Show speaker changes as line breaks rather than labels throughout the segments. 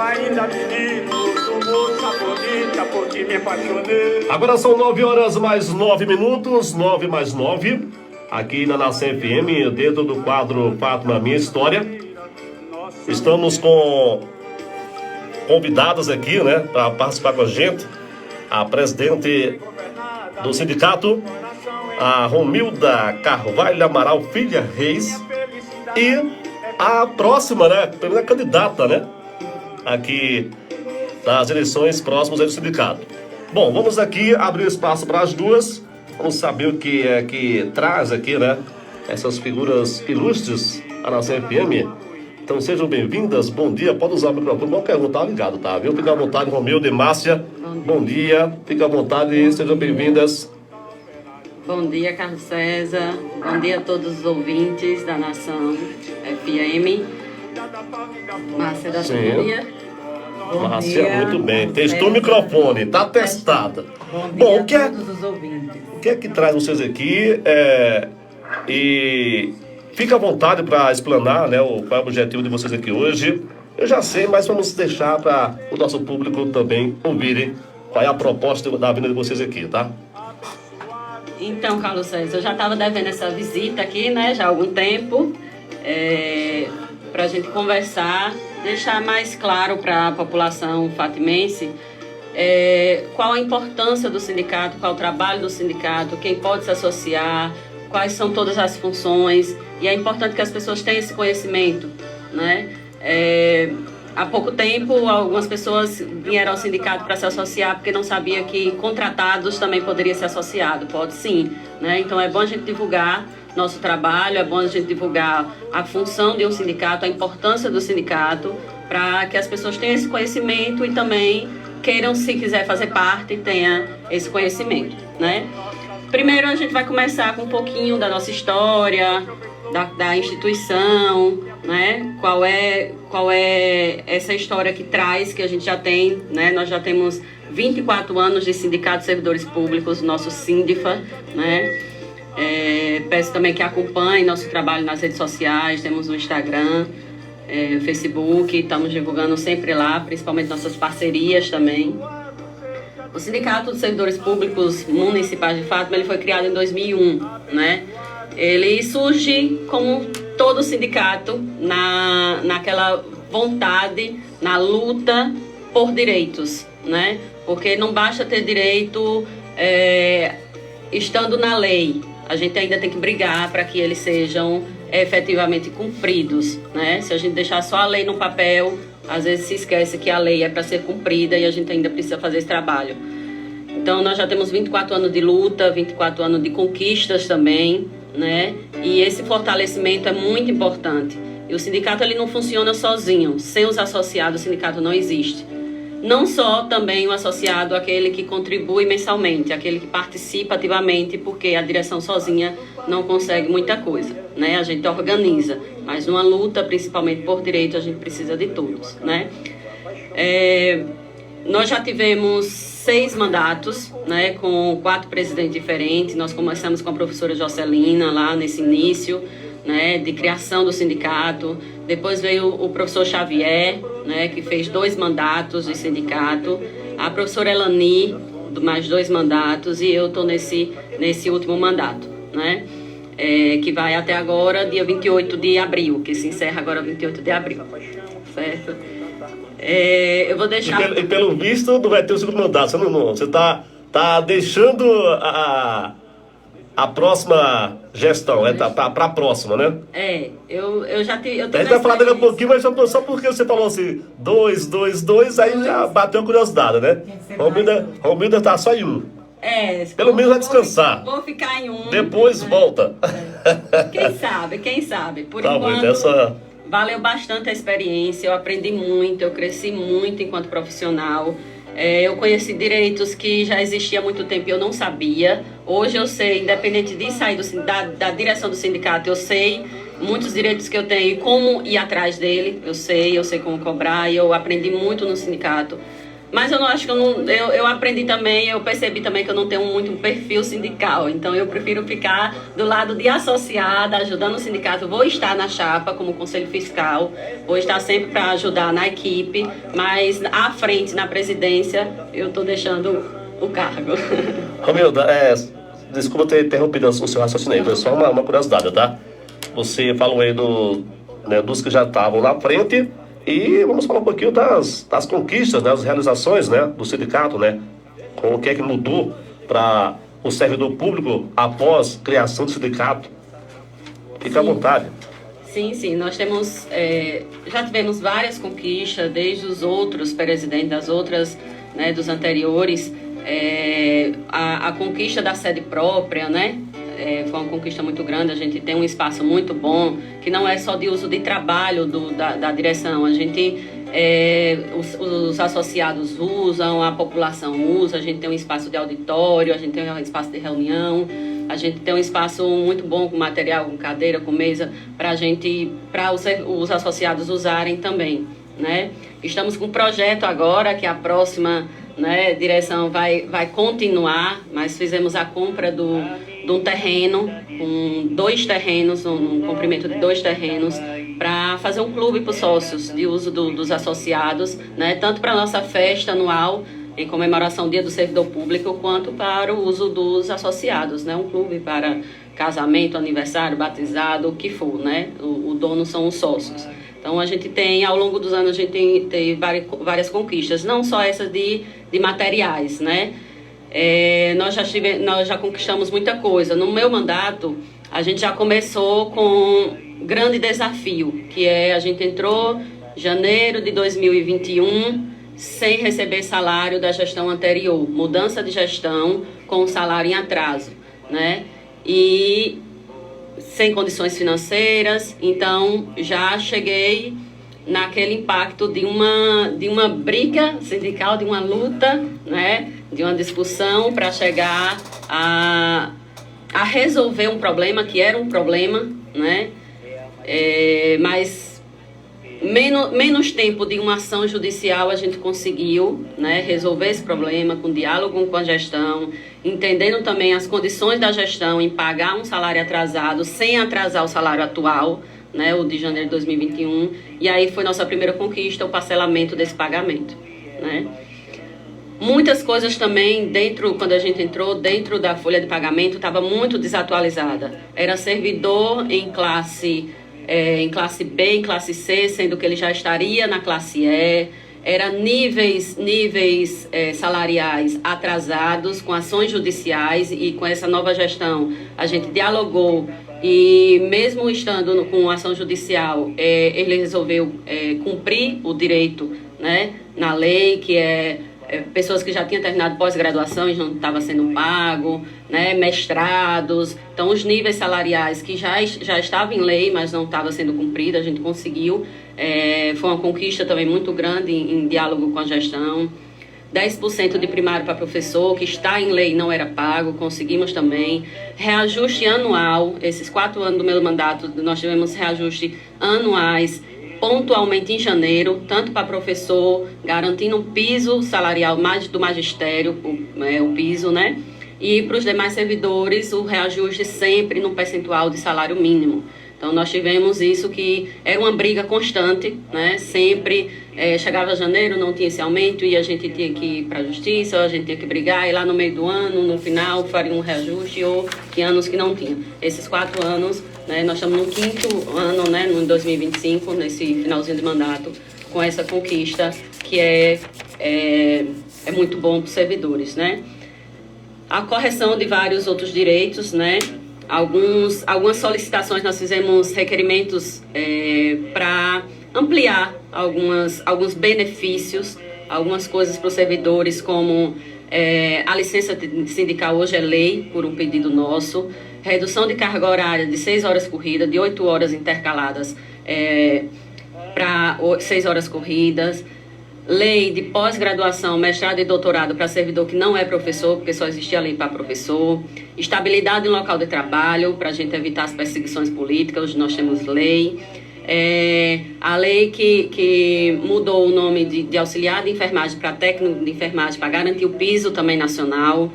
ainda menino, sou moça bonita, por ti me apaixonei.
Agora são 9 horas mais 9 minutos, 9 mais 9, aqui na Nação FM, dentro do quadro Fátima Minha História. Estamos com convidados aqui, né, para participar com a gente, a presidente do sindicato, a Romilda Carvalho Amaral Filha Reis, e a próxima, né, primeira candidata, né, aqui das eleições próximas do sindicato. Bom, vamos aqui abrir espaço para as duas, vamos saber o que é que traz aqui, né, essas figuras ilustres à Nação FM. Então sejam bem-vindas, bom dia, pode usar o microfone, não perguntar, ligado, tá, viu? Fica à vontade, Romilda e Márcia, bom dia, fica à vontade e sejam bem-vindas.
Bom dia, Carlos César, bom dia a todos os ouvintes da Nação FM. Márcia da Família.
Márcia, muito bem, testou o microfone, tá testada.
Bom dia a todos os ouvintes.
O que é que traz vocês aqui? E fica à vontade para explanar, né, qual é o objetivo de vocês aqui hoje. Eu já sei, mas vamos deixar para o nosso público também ouvirem qual é a proposta da vinda de vocês aqui, tá?
Então, Carlos César, eu já estava devendo essa visita aqui, né, já há algum tempo, para a gente conversar, deixar mais claro para a população fatimense qual a importância do sindicato, qual o trabalho do sindicato, quem pode se associar, quais são todas as funções, e é importante que as pessoas tenham esse conhecimento, né? Há pouco tempo, algumas pessoas vieram ao sindicato para se associar porque não sabia que contratados também poderiam ser associados. Pode sim, né? Então é bom a gente divulgar nosso trabalho, é bom a gente divulgar a função de um sindicato, a importância do sindicato, para que as pessoas tenham esse conhecimento e também queiram, se quiser fazer parte, tenha esse conhecimento, né? Primeiro a gente vai começar com um pouquinho da nossa história, da instituição, né? Qual é essa história que traz, que a gente já tem, né? Nós já temos 24 anos de Sindicato de Servidores Públicos, nosso SINDIFA, né? Peço também que acompanhem nosso trabalho nas redes sociais, temos o Instagram, o Facebook, estamos divulgando sempre lá, principalmente nossas parcerias também. O Sindicato de Servidores Públicos Municipais de Fátima, ele foi criado em 2001, né? Ele surge como todo sindicato naquela vontade, na luta por direitos, né? Porque não basta ter direito estando na lei, a gente ainda tem que brigar para que eles sejam efetivamente cumpridos, né? Se a gente deixar só a lei no papel, às vezes se esquece que a lei é para ser cumprida e a gente ainda precisa fazer esse trabalho. Então nós já temos 24 anos de luta, 24 anos de conquistas também, né? E esse fortalecimento é muito importante. E o sindicato ele não funciona sozinho. Sem os associados, o sindicato não existe. Não só também o associado, aquele que contribui mensalmente, aquele que participa ativamente, porque a direção sozinha não consegue muita coisa, né? A gente organiza, mas numa luta, principalmente por direito, a gente precisa de todos, né? Nós já tivemos 6 mandatos, né, com 4 presidentes diferentes. Nós começamos com a professora Jocelina lá nesse início, né, de criação do sindicato. Depois veio o professor Xavier, né, que fez 2 mandatos de sindicato. A professora Elani, mais 2 mandatos, e eu estou nesse último mandato, né, que vai até agora, dia 28 de abril, que se encerra agora 28 de abril, certo? Eu vou deixar...
E pelo visto não vai ter o segundo mandato, você está deixando a próxima gestão, para a próxima, né?
Eu já tenho...
A gente vai falar daqui a pouquinho, mas só porque você falou assim, 2, aí já bateu a curiosidade, né? Romilda tá só em um. Pelo menos vai descansar.
Vou ficar em um.
Depois volta.
Quem sabe? Por
tá
enquanto...
Muito,
valeu bastante a experiência, eu aprendi muito, eu cresci muito enquanto profissional. Eu conheci direitos que já existiam há muito tempo e eu não sabia. Hoje eu sei, independente de sair da direção do sindicato, eu sei muitos direitos que eu tenho e como ir atrás dele. Eu sei como cobrar, e eu aprendi muito no sindicato. Mas eu não acho que eu aprendi também, eu percebi também que eu não tenho muito um perfil sindical. Então eu prefiro ficar do lado de associada, ajudando o sindicato. Vou estar na chapa como conselho fiscal, vou estar sempre para ajudar na equipe, mas à frente, na presidência, eu estou deixando o cargo.
Romilda, desculpa ter interrompido o seu raciocínio, foi só uma curiosidade, tá? Você falou aí dos que já estavam na frente. E vamos falar um pouquinho das conquistas, né, das realizações, né, do sindicato, né? Com o que é que mudou para o servidor público após a criação do sindicato. Fique à vontade.
Sim, nós temos, já tivemos várias conquistas, desde os outros presidentes, das outras, né, dos anteriores, a conquista da sede própria, né? Foi uma conquista muito grande. A gente tem um espaço muito bom, que não é só de uso de trabalho da direção. A gente, os associados usam, a população usa, a gente tem um espaço de auditório, a gente tem um espaço de reunião, a gente tem um espaço muito bom com material, com cadeira, com mesa, para os associados usarem também, né? Estamos com um projeto agora, que a próxima, né, direção vai continuar, mas fizemos a compra de um terreno, com 2 terrenos, um comprimento de 2 terrenos, para fazer um clube para os sócios, de uso dos associados, né, tanto para a nossa festa anual, em comemoração ao Dia do Servidor Público, quanto para o uso dos associados, né, um clube para casamento, aniversário, batizado, o que for, né, o dono são os sócios. Então, a gente tem, ao longo dos anos, a gente tem várias conquistas, não só essas de materiais, né? Nós já conquistamos muita coisa. No meu mandato, a gente já começou com um grande desafio, que a gente entrou em janeiro de 2021 sem receber salário da gestão anterior. Mudança de gestão com salário em atraso, né? E sem condições financeiras, então já cheguei naquele impacto de uma briga sindical, de uma luta, né, de uma discussão para chegar a resolver um problema que era um problema, né, mas menos tempo de uma ação judicial a gente conseguiu, né, resolver esse problema com diálogo com a gestão, entendendo também as condições da gestão em pagar um salário atrasado sem atrasar o salário atual, né, o de janeiro de 2021, e aí foi nossa primeira conquista, o parcelamento desse pagamento, né. Muitas coisas também, quando a gente entrou, dentro da folha de pagamento, estava muito desatualizada. Era servidor em classe B, em classe C, sendo que ele já estaria na classe E, era níveis salariais atrasados, com ações judiciais, e com essa nova gestão a gente dialogou, e mesmo estando com ação judicial, ele resolveu cumprir o direito, né, na lei, que pessoas que já tinham terminado pós-graduação e não estava sendo pago, né, mestrados. Então, os níveis salariais que já estavam em lei, mas não estava sendo cumprido, a gente conseguiu. Foi uma conquista também muito grande em diálogo com a gestão. 10% de primário para professor, que está em lei e não era pago, conseguimos também. Reajuste anual, esses 4 anos do meu mandato, nós tivemos reajuste anuais, pontualmente em janeiro, tanto para professor, garantindo um piso salarial do magistério, o piso, né? E para os demais servidores, o reajuste sempre no percentual de salário mínimo. Então, nós tivemos isso, que era uma briga constante, né? Sempre chegava janeiro, não tinha esse aumento, e a gente tinha que ir para a justiça, a gente tinha que brigar, e lá no meio do ano, no final, faria um reajuste, ou que anos que não tinha. Esses 4 anos, né, nós estamos no 5º ano, né, no 2025, nesse finalzinho de mandato, com essa conquista, que é muito bom para os servidores, né? A correção de vários outros direitos, né? Algumas solicitações, nós fizemos requerimentos para ampliar alguns benefícios, algumas coisas para os servidores, como a licença sindical hoje é lei, por um pedido nosso, redução de carga horária de 6 horas corridas, de 8 horas intercaladas para 6 horas corridas, lei de pós-graduação, mestrado e doutorado para servidor que não é professor, porque só existia lei para professor, estabilidade no local de trabalho, para a gente evitar as perseguições políticas, hoje nós temos lei, A lei que mudou o nome de auxiliar de enfermagem para técnico de enfermagem para garantir o piso também nacional.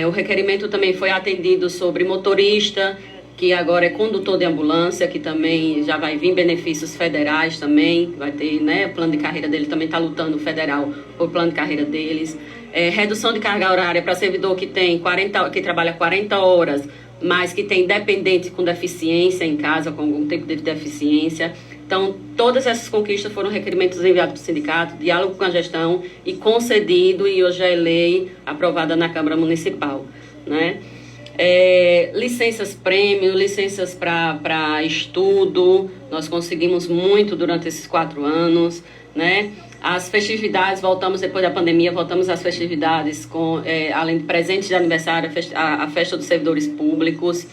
O requerimento também foi atendido sobre motorista, que agora é condutor de ambulância, que também já vai vir benefícios federais também, vai ter, né, o plano de carreira dele também está lutando federal por plano de carreira deles. Redução de carga horária para servidor que trabalha 40 horas, mas que tem dependente com deficiência em casa, com algum tipo de deficiência. Então, todas essas conquistas foram requerimentos enviados para o sindicato, diálogo com a gestão e concedido, e hoje é lei aprovada na Câmara Municipal, né? Licenças prêmio, licenças para estudo, nós conseguimos muito durante esses 4 anos, né? As festividades, voltamos depois da pandemia, voltamos às festividades, além de presentes de aniversário, a festa dos servidores públicos.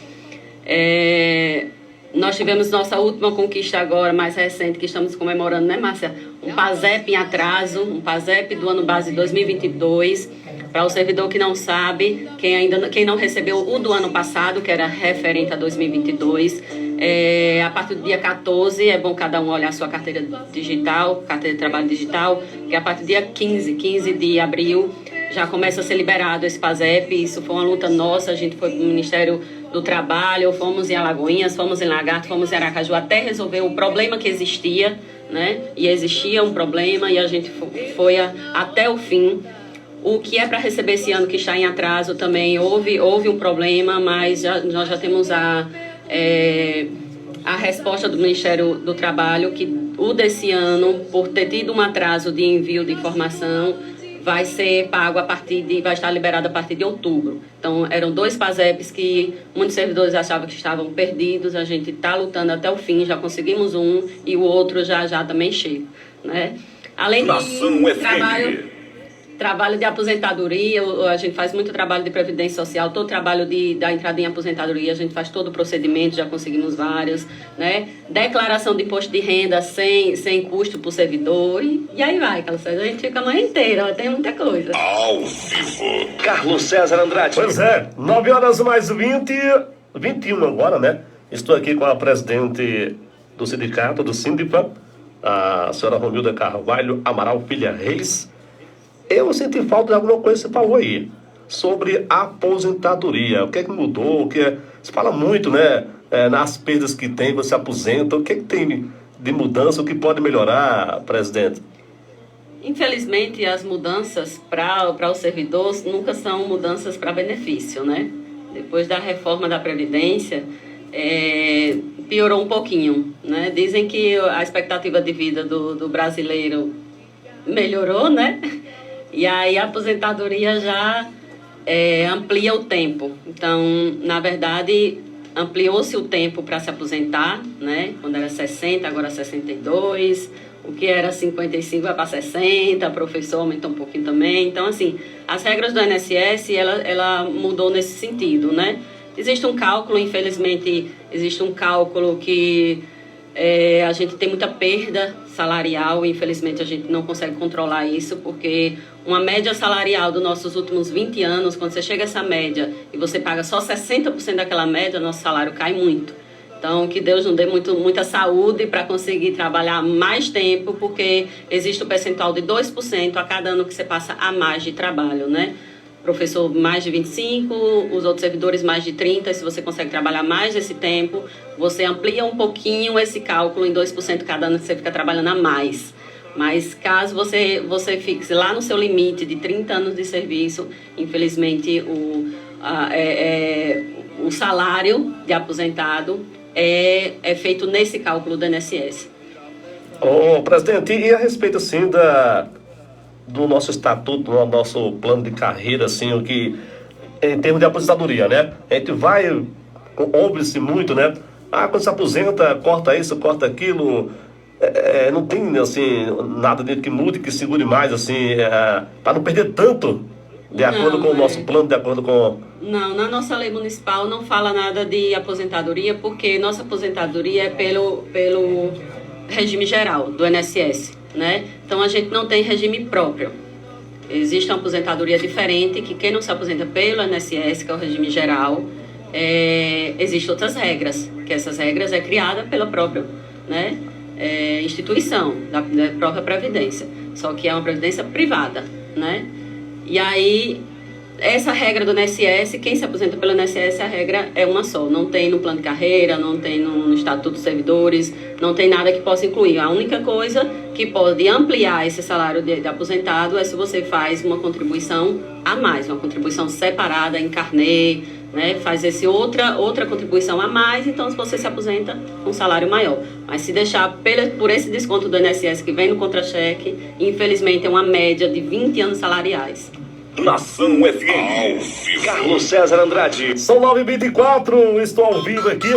Nós tivemos nossa última conquista agora, mais recente, que estamos comemorando, né, Márcia? Um PASEP em atraso, um PASEP do ano base 2022, para o servidor que não sabe, quem não recebeu o do ano passado, que era referente a 2022, a partir do dia 14, é bom cada um olhar a sua carteira digital, carteira de trabalho digital, que a partir do dia 15 de abril, já começa a ser liberado esse PASEP. Isso foi uma luta nossa, a gente foi para o Ministério do Trabalho, fomos em Alagoinhas, fomos em Lagarto, fomos em Aracaju, até resolver o problema que existia, né? E existia um problema e a gente foi até o fim. O que é para receber esse ano que está em atraso também, houve um problema, mas nós já temos a resposta do Ministério do Trabalho, que o desse ano, por ter tido um atraso de envio de informação, vai ser pago vai estar liberado a partir de outubro. Então, eram 2 PASEPs que muitos servidores achavam que estavam perdidos, a gente está lutando até o fim, já conseguimos um e o outro já também chega, né? Além de trabalho de aposentadoria, a gente faz muito trabalho de previdência social, todo trabalho da entrada em aposentadoria, a gente faz todo o procedimento, já conseguimos vários, né? Declaração de imposto de renda sem custo para o servidor, e aí vai, Carlos César, a gente fica a manhã inteira, tem muita coisa.
Ao vivo, Carlos César Andrade.
Pois é, 9h mais 21 agora, né? Estou aqui com a presidente do sindicato, do Sindipa, a senhora Romilda Carvalho Amaral Filha Reis. Eu senti falta de alguma coisa que você falou aí, sobre aposentadoria. O que é que mudou? Você fala muito, né? Nas perdas que tem, você aposenta. O que é que tem de mudança? O que pode melhorar, presidente?
Infelizmente, as mudanças para o servidor nunca são mudanças para benefício, né? Depois da reforma da Previdência, piorou um pouquinho, né? Dizem que a expectativa de vida do brasileiro melhorou, né? E aí a aposentadoria já amplia o tempo. Então, na verdade, ampliou-se o tempo para se aposentar, né? Quando era 60, agora 62. O que era 55 vai para 60, professor aumentou um pouquinho também. Então, assim, as regras do INSS, ela mudou nesse sentido, né? Existe um cálculo, infelizmente, existe um cálculo que a gente tem muita perda salarial, infelizmente a gente não consegue controlar isso, porque uma média salarial dos nossos últimos 20 anos, quando você chega a essa média e você paga só 60% daquela média, nosso salário cai muito. Então, que Deus nos dê muita saúde para conseguir trabalhar mais tempo, porque existe o percentual de 2% a cada ano que você passa a mais de trabalho, né? Professor mais de 25, os outros servidores mais de 30, se você consegue trabalhar mais desse tempo, você amplia um pouquinho esse cálculo em 2% cada ano que você fica trabalhando a mais. Mas caso você fixe lá no seu limite de 30 anos de serviço, infelizmente o salário de aposentado é feito nesse cálculo do INSS.
Ô, presidente, e a respeito assim do nosso estatuto, do nosso plano de carreira, assim, o que em termos de aposentadoria, né? A gente ouve-se muito, né? Quando se aposenta, corta isso, corta aquilo. Não tem, assim, nada dentro que mude, que segure mais, assim, para não perder tanto, de acordo com o nosso plano, de acordo com...
Não, na nossa lei municipal não fala nada de aposentadoria, porque nossa aposentadoria é pelo regime geral do INSS, né? Então a gente não tem regime próprio. Existe uma aposentadoria diferente, que quem não se aposenta pelo INSS, que é o regime geral, existem outras regras, que essas regras criada pelo próprio né, instituição da própria Previdência, só que é uma Previdência privada, né? E aí, essa regra do INSS, quem se aposenta pelo INSS, a regra é uma só. Não tem no plano de carreira, não tem no Estatuto dos Servidores, não tem nada que possa incluir. A única coisa que pode ampliar esse salário de aposentado é se você faz uma contribuição a mais, uma contribuição separada em carnê, né? Faz outra contribuição a mais, então se você se aposenta com um salário maior. Mas se deixar por esse desconto do INSS que vem no contra-cheque, infelizmente é uma média de 20 anos salariais.
Nação FM. Carlos César Andrade.
São 9h24, estou ao vivo aqui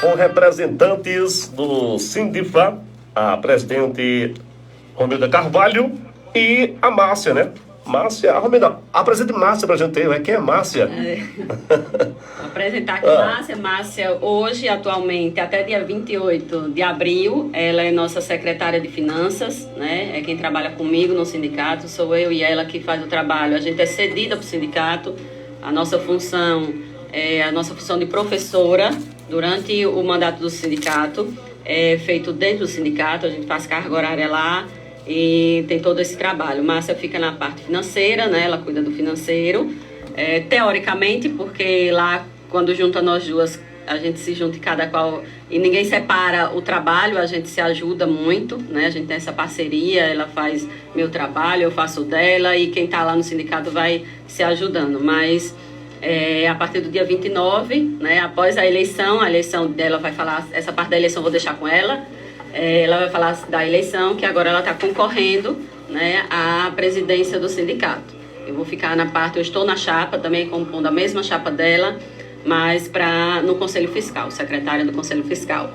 com representantes do Sindifa, a presidente Romilda Carvalho e a Márcia, né? Márcia, Romilda, apresente Márcia pra gente aí, quem é Márcia?
Vou apresentar aqui Márcia, hoje, atualmente, até dia 28 de abril, ela é nossa secretária de finanças, né? É quem trabalha comigo no sindicato, sou eu e ela que faz o trabalho. A gente é cedida para o sindicato, a nossa função é a nossa função de professora durante o mandato do sindicato, é feito dentro do sindicato, a gente faz carga horária lá, e tem todo esse trabalho. Márcia fica na parte financeira, né? Ela cuida do financeiro, teoricamente, porque lá, quando junta nós duas, a gente se junta cada qual, e ninguém separa o trabalho, a gente se ajuda muito, né? A gente tem essa parceria, ela faz meu trabalho, eu faço o dela, e quem está lá no sindicato vai se ajudando. Mas a partir do dia 29, né? Após a eleição dela vai falar, essa parte da eleição eu vou deixar com ela. Ela vai falar da eleição, que agora ela está concorrendo, né, à presidência do sindicato. Eu vou ficar na parte, eu estou na chapa também, compondo a mesma chapa dela, mas no Conselho Fiscal, secretária do Conselho Fiscal.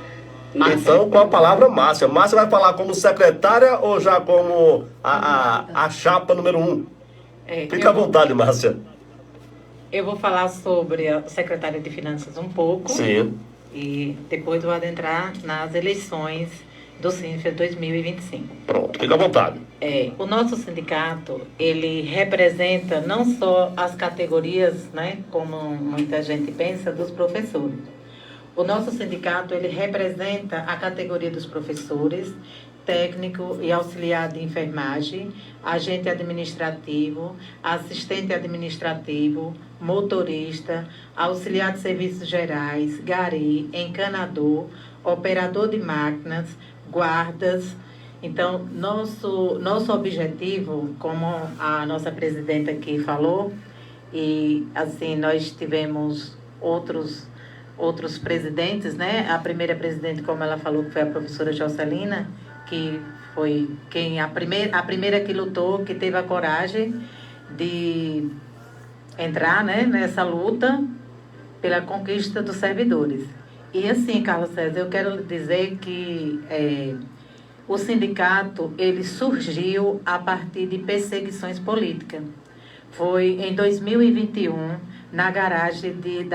Márcia.
Então, com a palavra Márcia. Márcia vai falar como secretária ou já como a chapa número 1? Fica à vontade, Márcia.
Eu vou falar sobre a secretária de Finanças um pouco.
Sim.
E depois vou adentrar nas eleições do Sindicato 2025.
Pronto, fica à vontade.
O nosso sindicato, ele representa não só as categorias, né, como muita gente pensa, dos professores. O nosso sindicato, ele representa a categoria dos professores, técnico e auxiliar de enfermagem, agente administrativo, assistente administrativo, motorista, auxiliar de serviços gerais, gari, encanador, operador de máquinas, guardas. Então, nosso objetivo, como a nossa presidenta aqui falou, e assim nós tivemos outros presidentes, né? A primeira presidente, como ela falou, que foi a professora Jocelina, que foi a primeira que lutou, que teve a coragem de entrar, né, nessa luta pela conquista dos servidores. E assim, Carlos César, eu quero dizer que o sindicato, ele surgiu a partir de perseguições políticas. Foi em 2021, na garagem de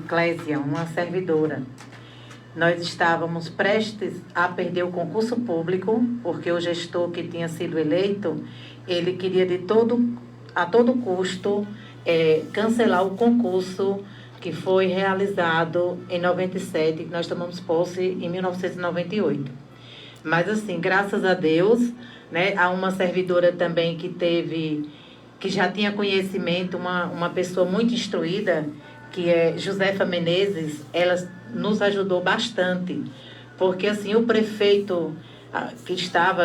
Clésia, uma servidora. Nós estávamos prestes a perder o concurso público, porque o gestor que tinha sido eleito, ele queria a todo custo cancelar o concurso que foi realizado em 97, que nós tomamos posse em 1998. Mas assim, graças a Deus, né, há uma servidora também que já tinha conhecimento, uma pessoa muito instruída, que é Josefa Menezes. Ela nos ajudou bastante, porque assim, o prefeito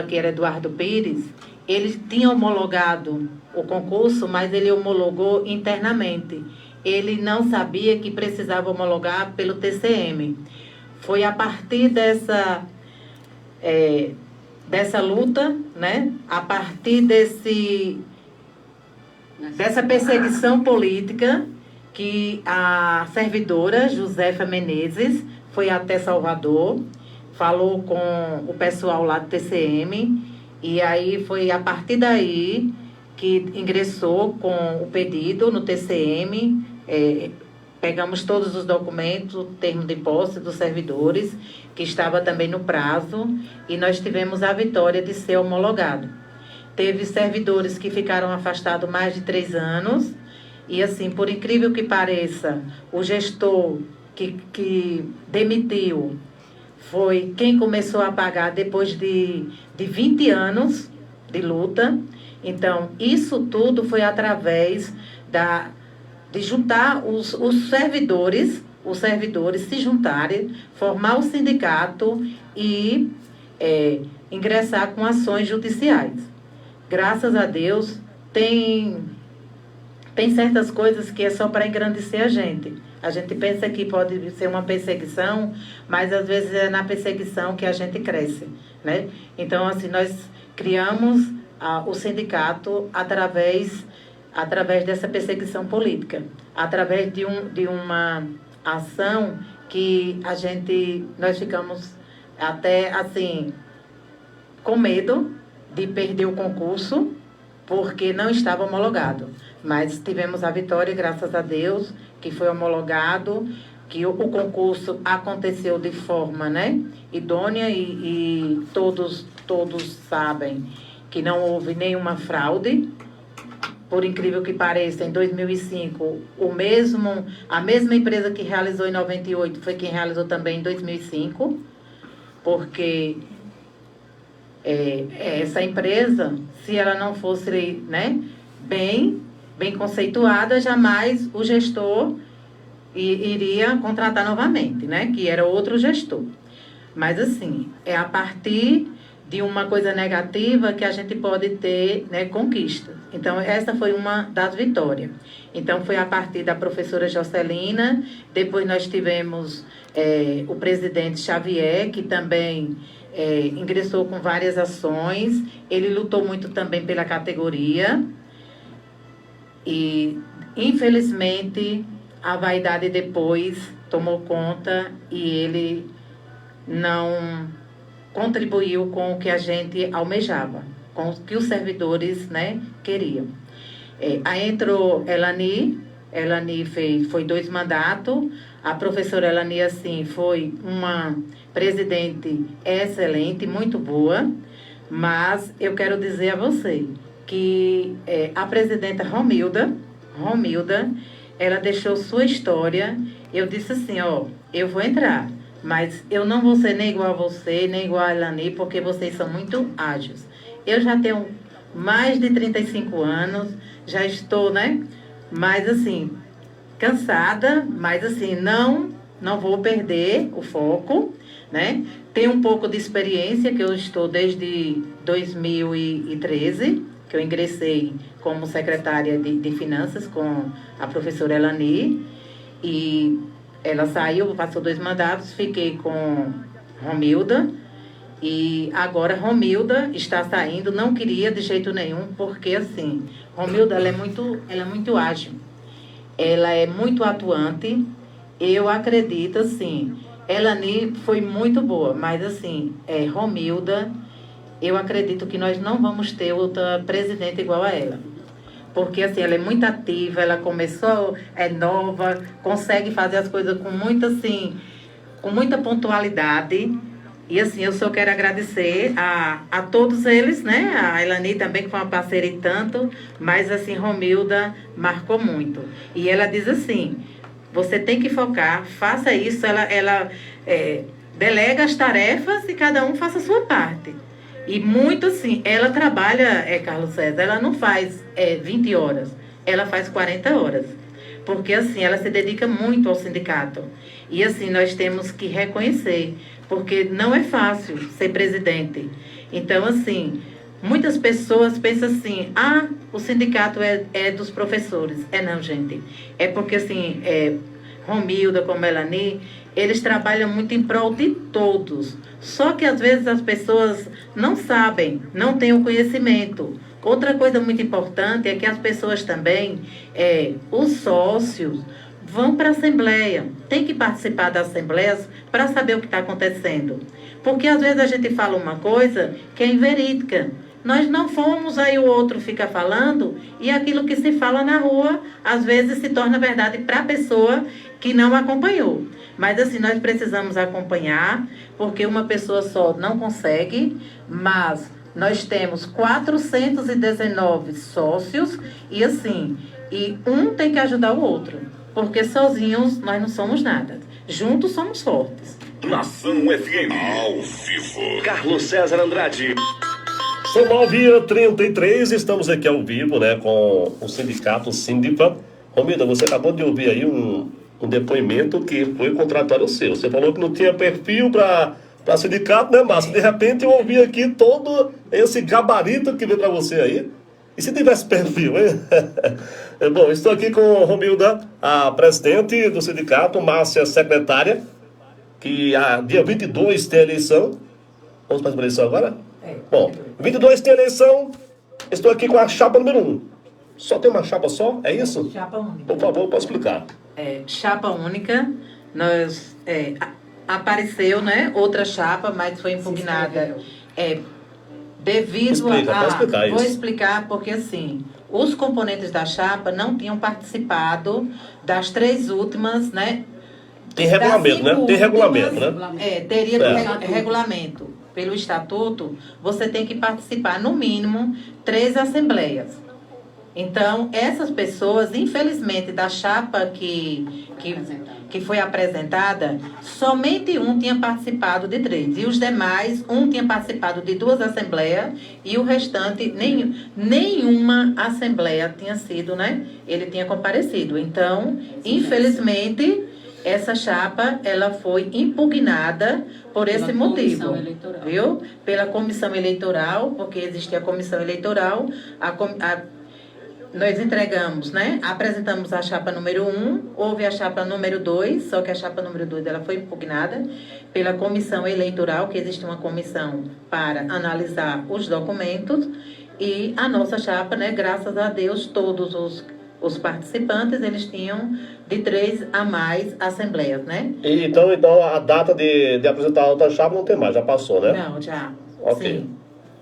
que era Eduardo Pires, ele tinha homologado o concurso, mas ele homologou internamente. Ele não sabia que precisava homologar pelo TCM. Foi a partir dessa luta, né? A partir dessa perseguição política, que a servidora Josefa Menezes foi até Salvador, falou com o pessoal lá do TCM, e aí foi a partir daí que ingressou com o pedido no TCM, pegamos todos os documentos, o termo de posse dos servidores, que estava também no prazo, e nós tivemos a vitória de ser homologado. Teve servidores que ficaram afastados mais de 3 anos, e assim, por incrível que pareça, o gestor que demitiu foi quem começou a pagar depois de 20 anos de luta. Então, isso tudo foi através de juntar os servidores se juntarem, formar o sindicato e ingressar com ações judiciais. Graças a Deus, tem certas coisas que é só para engrandecer a gente. A gente pensa que pode ser uma perseguição, mas às vezes é na perseguição que a gente cresce, né? Então, assim, nós criamos o sindicato através dessa perseguição política, através de uma ação que nós ficamos até, assim, com medo de perder o concurso, porque não estava homologado. Mas tivemos a vitória, graças a Deus, que foi homologado, que o concurso aconteceu de forma, né, idônea e todos sabem que não houve nenhuma fraude. Por incrível que pareça, em 2005, a mesma empresa que realizou em 98 foi quem realizou também em 2005, porque essa empresa, se ela não fosse, né, bem conceituada, jamais o gestor iria contratar novamente, né, que era outro gestor. Mas, assim, é a partir de uma coisa negativa que a gente pode ter, né, conquista. Então, essa foi uma das vitórias. Então, foi a partir da professora Jocelina, depois nós tivemos o presidente Xavier, que também ingressou com várias ações, ele lutou muito também pela categoria, e, infelizmente, a vaidade depois tomou conta e ele não contribuiu com o que a gente almejava, com o que os servidores, né, queriam. Aí entrou Elani foi 2 mandatos, a professora Elani, assim, foi uma presidente excelente, muito boa, mas eu quero dizer a você que a presidenta Romilda, ela deixou sua história. Eu disse assim, eu vou entrar, mas eu não vou ser nem igual a você, nem igual a Elani, porque vocês são muito ágeis. Eu já tenho mais de 35 anos, já estou, né, mais assim, cansada, mas assim, não vou perder o foco, né? Tenho um pouco de experiência, que eu estou desde 2013, que eu ingressei como secretária de Finanças com a professora Elani, e ela saiu, passou 2 mandatos, fiquei com Romilda, e agora Romilda está saindo, não queria de jeito nenhum, porque assim, Romilda, ela é muito ágil, ela é muito atuante, eu acredito, assim, Elani foi muito boa, mas assim, Romilda, eu acredito que nós não vamos ter outra presidente igual a ela. Porque, assim, ela é muito ativa, ela começou, é nova, consegue fazer as coisas com muita pontualidade. E, assim, eu só quero agradecer a todos eles, né? A Elani também, que foi uma parceira e tanto, mas, assim, Romilda marcou muito. E ela diz assim, você tem que focar, faça isso, ela delega as tarefas e cada um faça a sua parte. E muito assim, ela trabalha, Carlos César, ela não faz 20 horas, ela faz 40 horas. Porque assim, ela se dedica muito ao sindicato. E assim, nós temos que reconhecer, porque não é fácil ser presidente. Então assim, muitas pessoas pensam assim, o sindicato é dos professores. Não, gente. É porque assim, Romilda como Elani, eles trabalham muito em prol de todos. Só que às vezes as pessoas não sabem, não têm o conhecimento. Outra coisa muito importante é que as pessoas também, os sócios, vão para a Assembleia. Tem que participar das Assembleias para saber o que está acontecendo. Porque às vezes a gente fala uma coisa que é inverídica. Nós não fomos, aí o outro fica falando, e aquilo que se fala na rua, às vezes se torna verdade para a pessoa que não acompanhou. Mas assim, nós precisamos acompanhar, porque uma pessoa só não consegue, mas nós temos 419 sócios, e assim, um tem que ajudar o outro, porque sozinhos nós não somos nada. Juntos somos fortes.
Nação FM. Ao vivo. Carlos César Andrade.
São 9h33, estamos aqui ao vivo, né, com o sindicato Sindipa. Romilda, você acabou de ouvir aí um depoimento que foi contraditório seu. Você falou que não tinha perfil para sindicato, né, Márcio? De repente eu ouvi aqui todo esse gabarito que veio para você aí. E se tivesse perfil, hein? Bom, estou aqui com Romilda, a presidente do sindicato, Márcia, secretária, que dia 22 tem eleição. Vamos para a eleição agora? Bom, 22 tem eleição, estou aqui com a chapa número 1. Só tem uma chapa só? É isso?
Chapa única.
Por favor, pode explicar.
Chapa única, nós apareceu, né, outra chapa, mas foi impugnada devido
Explica, pode explicar
Vou
isso.
explicar porque assim, os componentes da chapa não tinham participado das 3 últimas, né?
Tem regulamento, né? Tem regulamento, né?
Teria
Certo.
regulamento. Pelo estatuto, você tem que participar, no mínimo, 3 assembleias. Então, essas pessoas, infelizmente, da chapa que foi apresentada, somente um tinha participado de 3. E os demais, um tinha participado de 2 assembleias e o restante, nenhuma assembleia tinha sido, né? Ele tinha comparecido. Então, infelizmente, essa chapa, ela foi impugnada por esse motivo, viu? Pela comissão eleitoral, porque existia a comissão eleitoral, nós entregamos, né? Apresentamos a chapa número 1, houve a chapa número 2, só que a chapa número 2 ela foi impugnada pela comissão eleitoral, que existe uma comissão para analisar os documentos, e a nossa chapa, né? Graças a Deus, todos os participantes, eles tinham de 3 a mais assembleias, né?
E então a data de apresentar a outra chapa não tem mais, já passou, né?
Não, já.
Ok.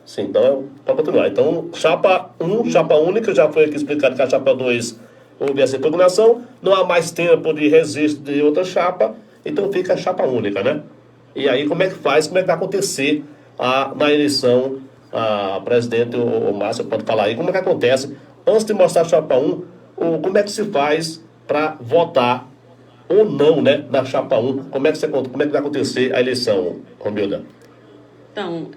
Sim, então, para continuar. Então, chapa 1, chapa única, já foi aqui explicado que a chapa 2 houve essa impugnação, não há mais tempo de registro de outra chapa, então fica a chapa única, né? E aí, como é que faz, como é que vai acontecer na eleição, a presidente, o Márcio pode falar aí, como é que acontece, antes de mostrar a chapa 1, como é que se faz para votar ou não, né, na chapa 1, como é que vai acontecer a eleição, Romilda?
Então,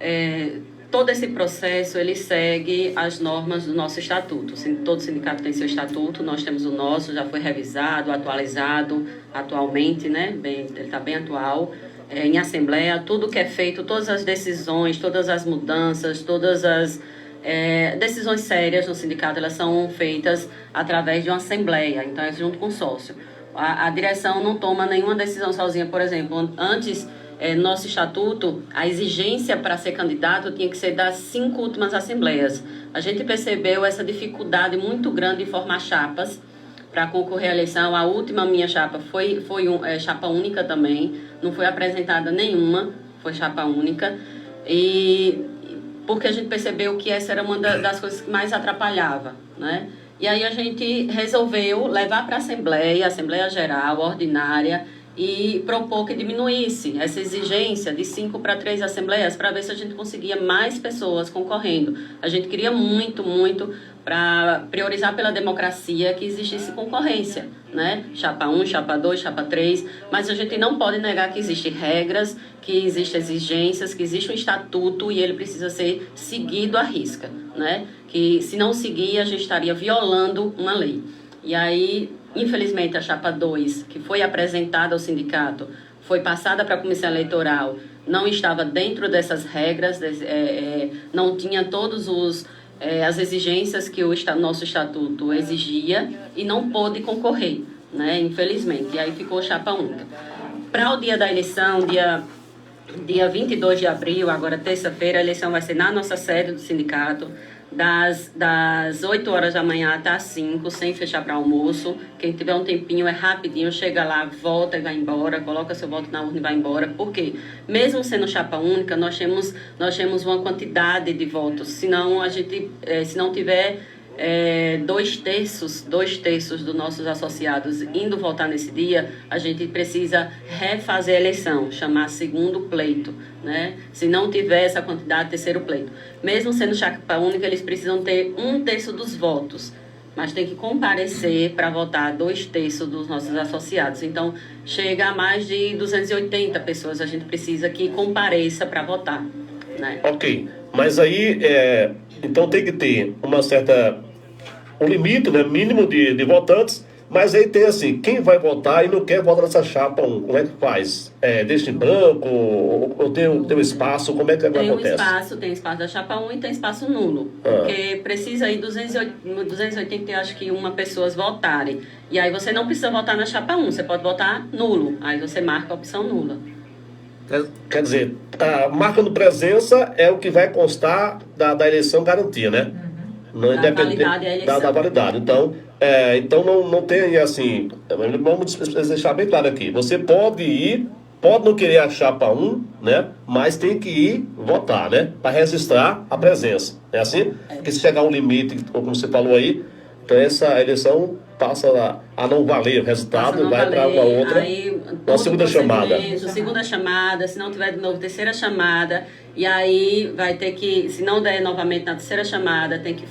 todo esse processo, ele segue as normas do nosso estatuto. Todo sindicato tem seu estatuto, nós temos o nosso, já foi revisado, atualizado atualmente, né? Ele está bem atual. Em assembleia, tudo que é feito, todas as decisões, todas as mudanças, todas as decisões sérias no sindicato, elas são feitas através de uma assembleia, então é junto com o sócio. A direção não toma nenhuma decisão sozinha, por exemplo, antes... nosso estatuto, a exigência para ser candidato tinha que ser das 5 últimas assembleias. A gente percebeu essa dificuldade muito grande de formar chapas para concorrer à eleição. A última minha chapa foi chapa única também, não foi apresentada nenhuma, foi chapa única, e porque a gente percebeu que essa era uma das coisas que mais atrapalhava, né? E aí a gente resolveu levar para a Assembleia Geral, ordinária, e propor que diminuísse essa exigência de 5 para 3 assembleias para ver se a gente conseguia mais pessoas concorrendo. A gente queria muito para priorizar pela democracia que existisse concorrência, né? Chapa 1, chapa 2, chapa 3, mas a gente não pode negar que existem regras, que existem exigências, que existe um estatuto e ele precisa ser seguido à risca, né? Que se não seguir, a gente estaria violando uma lei. E aí, infelizmente, a chapa 2, que foi apresentada ao sindicato, foi passada para a comissão eleitoral, não estava dentro dessas regras, não tinha todos as exigências que o nosso estatuto exigia e não pôde concorrer, né, infelizmente. E aí ficou chapa única. Para o dia da eleição, dia 22 de abril, agora terça-feira, a eleição vai ser na nossa sede do sindicato, das 8 horas da manhã até as 5, sem fechar para almoço. Quem tiver um tempinho, é rapidinho, chega lá, volta e vai embora, coloca seu voto na urna e vai embora, porque mesmo sendo chapa única, nós temos uma quantidade de votos, senão se não tiver 2/3 dos nossos associados indo votar nesse dia, a gente precisa refazer a eleição, chamar segundo pleito, né? Se não tiver essa quantidade, terceiro pleito. Mesmo sendo chapa única, eles precisam ter 1/3 dos votos. mas tem que comparecer para votar 2/3 dos nossos associados. Então, chega a mais de 280 pessoas, a gente precisa que compareça para votar, né?
Ok, mas aí, então tem que ter um limite, né, mínimo de votantes, mas aí tem assim, quem vai votar e não quer votar nessa chapa 1, como é que faz? Deixa em branco, ou tem um espaço, como é que acontece?
Tem espaço da chapa 1 e tem espaço nulo, porque precisa aí 280, eu acho que pessoas votarem, e aí você não precisa votar na chapa 1, você pode votar nulo, aí você marca a opção nula.
Quer dizer, marcando presença é o que vai constar da eleição garantia, né? Não
Da validade da eleição.
Da validade. Então não tem assim. Vamos deixar bem claro aqui. Você pode não querer a chapa 1, né? Mas tem que ir votar, né? Para registrar a presença. É assim? Porque se chegar um limite, como você falou aí, então essa eleição passa a não valer o resultado e vai para uma outra. Uma segunda chamada.
Segunda chamada, se não tiver de novo, terceira chamada. E aí vai ter que, se não der novamente na terceira chamada, tem que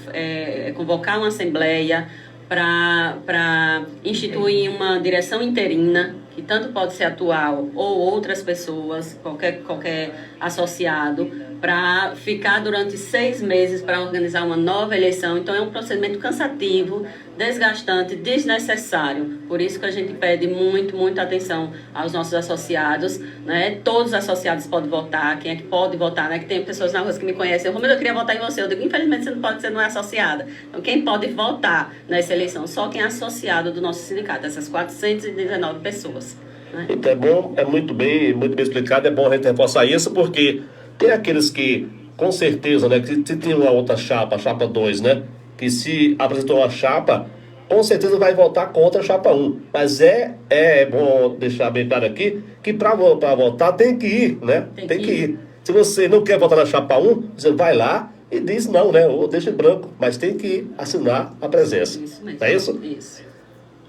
convocar uma assembleia para instituir uma direção interina, que tanto pode ser atual ou outras pessoas, qualquer associado, para ficar durante 6 meses para organizar uma nova eleição. Então é um procedimento cansativo, desgastante, desnecessário. Por isso que a gente pede muita atenção aos nossos associados, né? Todos os associados podem votar, quem é que pode votar, né? Que tem pessoas na rua que me conhecem, Romilda, eu queria votar em você. Eu digo, infelizmente você não é associada. Então quem pode votar nessa eleição? Só quem é associado do nosso sindicato, essas 419 pessoas. Né?
Então é bom, muito bem explicado, é bom a gente reforçar isso, porque tem aqueles que, com certeza, né, que se tem uma outra chapa, a chapa 2, né, que se apresentou a chapa, com certeza vai votar contra a chapa 1. Mas é bom deixar bem claro aqui que para votar tem que ir, né? Tem que ir. Se você não quer votar na chapa 1, você vai lá e diz não, né? Ou deixa em branco, mas tem que ir assinar a presença.
Isso mesmo.
Não é isso?
Isso.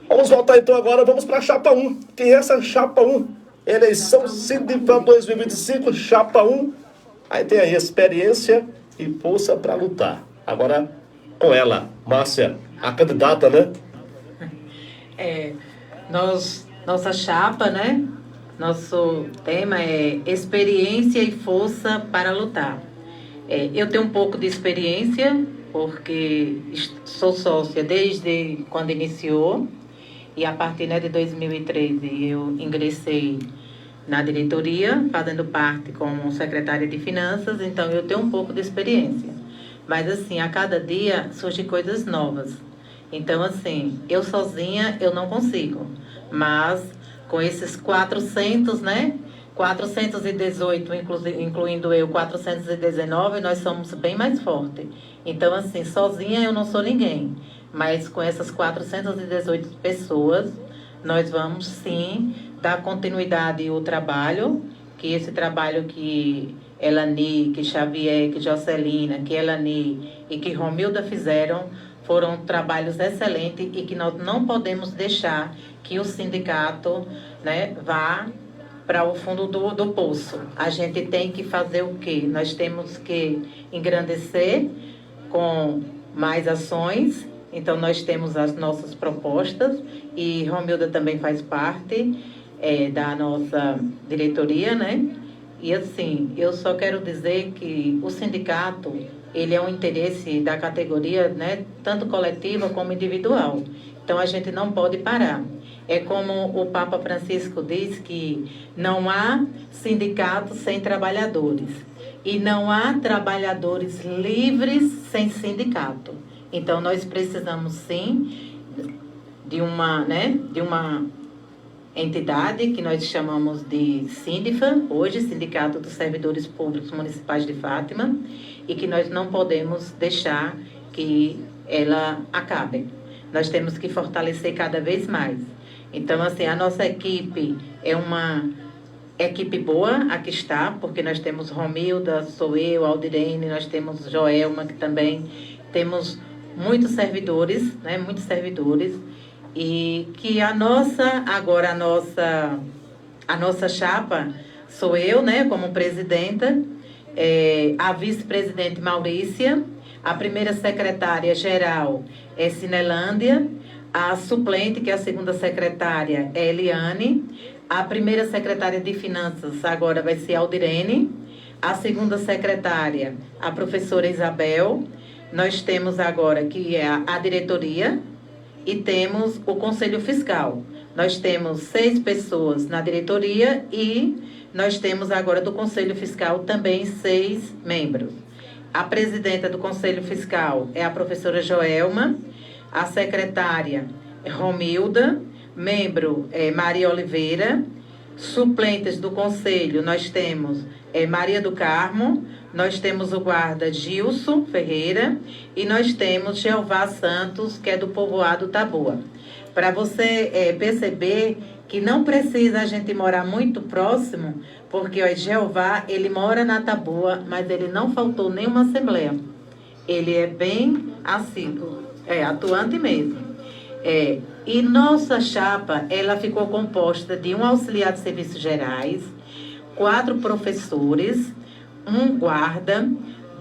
Vamos voltar então agora, vamos para a chapa 1. Quem é essa chapa 1? Eleição sindical 2025, chapa 1. Aí tem a experiência e força para lutar. Agora com ela, Márcia, a candidata, né?
Nossa chapa, né? Nosso tema é experiência e força para lutar. Eu tenho um pouco de experiência, porque sou sócia desde quando iniciou, e a partir de 2013 eu ingressei na diretoria, fazendo parte como secretária de finanças, então eu tenho um pouco de experiência. Mas assim, a cada dia surgem coisas novas. Então assim, eu sozinha eu não consigo, mas com esses 400, né? 418, incluindo eu, 419, nós somos bem mais fortes. Então assim, sozinha eu não sou ninguém, mas com essas 418 pessoas, nós vamos sim dar continuidade ao trabalho, que esse trabalho que Elani, que Xavier, que Jocelina, que Elani e que Romilda fizeram, foram trabalhos excelentes e que nós não podemos deixar que o sindicato, né, vá para o fundo do poço. A gente tem que fazer o quê? Nós temos que engrandecer com mais ações. Então, nós temos as nossas propostas e Romilda também faz parte da nossa diretoria, né? E assim, eu só quero dizer que o sindicato, ele é um interesse da categoria, né? Tanto coletiva como individual. Então, a gente não pode parar. É como o Papa Francisco diz que não há sindicato sem trabalhadores. E não há trabalhadores livres sem sindicato. Então, nós precisamos, sim, de uma entidade que nós chamamos de Sindifa, hoje, Sindicato dos Servidores Públicos Municipais de Fátima, e que nós não podemos deixar que ela acabe. Nós temos que fortalecer cada vez mais. Então, assim, a nossa equipe é uma equipe boa, aqui está, porque nós temos Romilda, sou eu, Aldirene, nós temos Joelma, que também temos muitos servidores, né, muitos servidores, e que a nossa chapa sou eu, né, como presidenta, a vice-presidente Maurícia, a primeira secretária-geral é Cinelândia, a suplente, que é a segunda secretária, é Eliane, a primeira secretária de Finanças agora vai ser Aldirene, a segunda secretária, a professora Isabel, nós temos agora que é a diretoria e temos o Conselho Fiscal. Nós temos 6 pessoas na diretoria e nós temos agora do Conselho Fiscal também 6 membros. A presidenta do Conselho Fiscal é a professora Joelma, a secretária é Romilda, membro é Maria Oliveira, suplentes do Conselho nós temos Maria do Carmo, nós temos o guarda Gilson Ferreira e nós temos Jeová Santos, que é do povoado Taboa. Para você perceber que não precisa a gente morar muito próximo, porque ó, Jeová, ele mora na Taboa, mas ele não faltou nenhuma assembleia. Ele é bem assim, atuante mesmo. E nossa chapa, ela ficou composta de um auxiliar de serviços gerais, 4 professores, um guarda,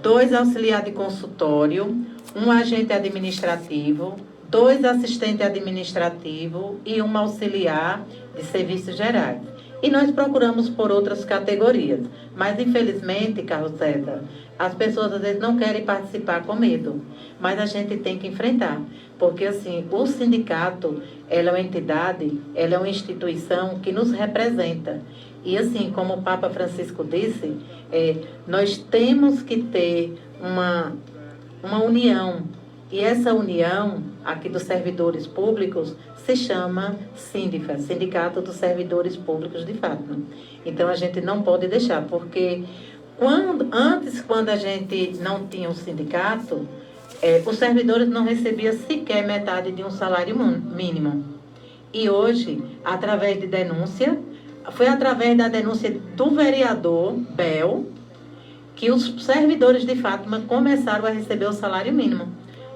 2 auxiliares de consultório, um agente administrativo, 2 assistentes administrativos e um auxiliar de serviços gerais. E nós procuramos por outras categorias. Mas, infelizmente, Carlos César, as pessoas às vezes não querem participar com medo. Mas a gente tem que enfrentar. Porque, assim, o sindicato, ela é uma entidade, ela é uma instituição que nos representa. E, assim, como o Papa Francisco disse, nós temos que ter uma união. E essa união aqui dos servidores públicos se chama SINDIFA, Sindicato dos Servidores Públicos de Fátima. Então, a gente não pode deixar, porque quando a gente não tinha um sindicato, os servidores não recebiam sequer metade de um salário mínimo. E hoje, através de denúncia, foi através da denúncia do vereador Bel que os servidores de Fátima começaram a receber o salário mínimo.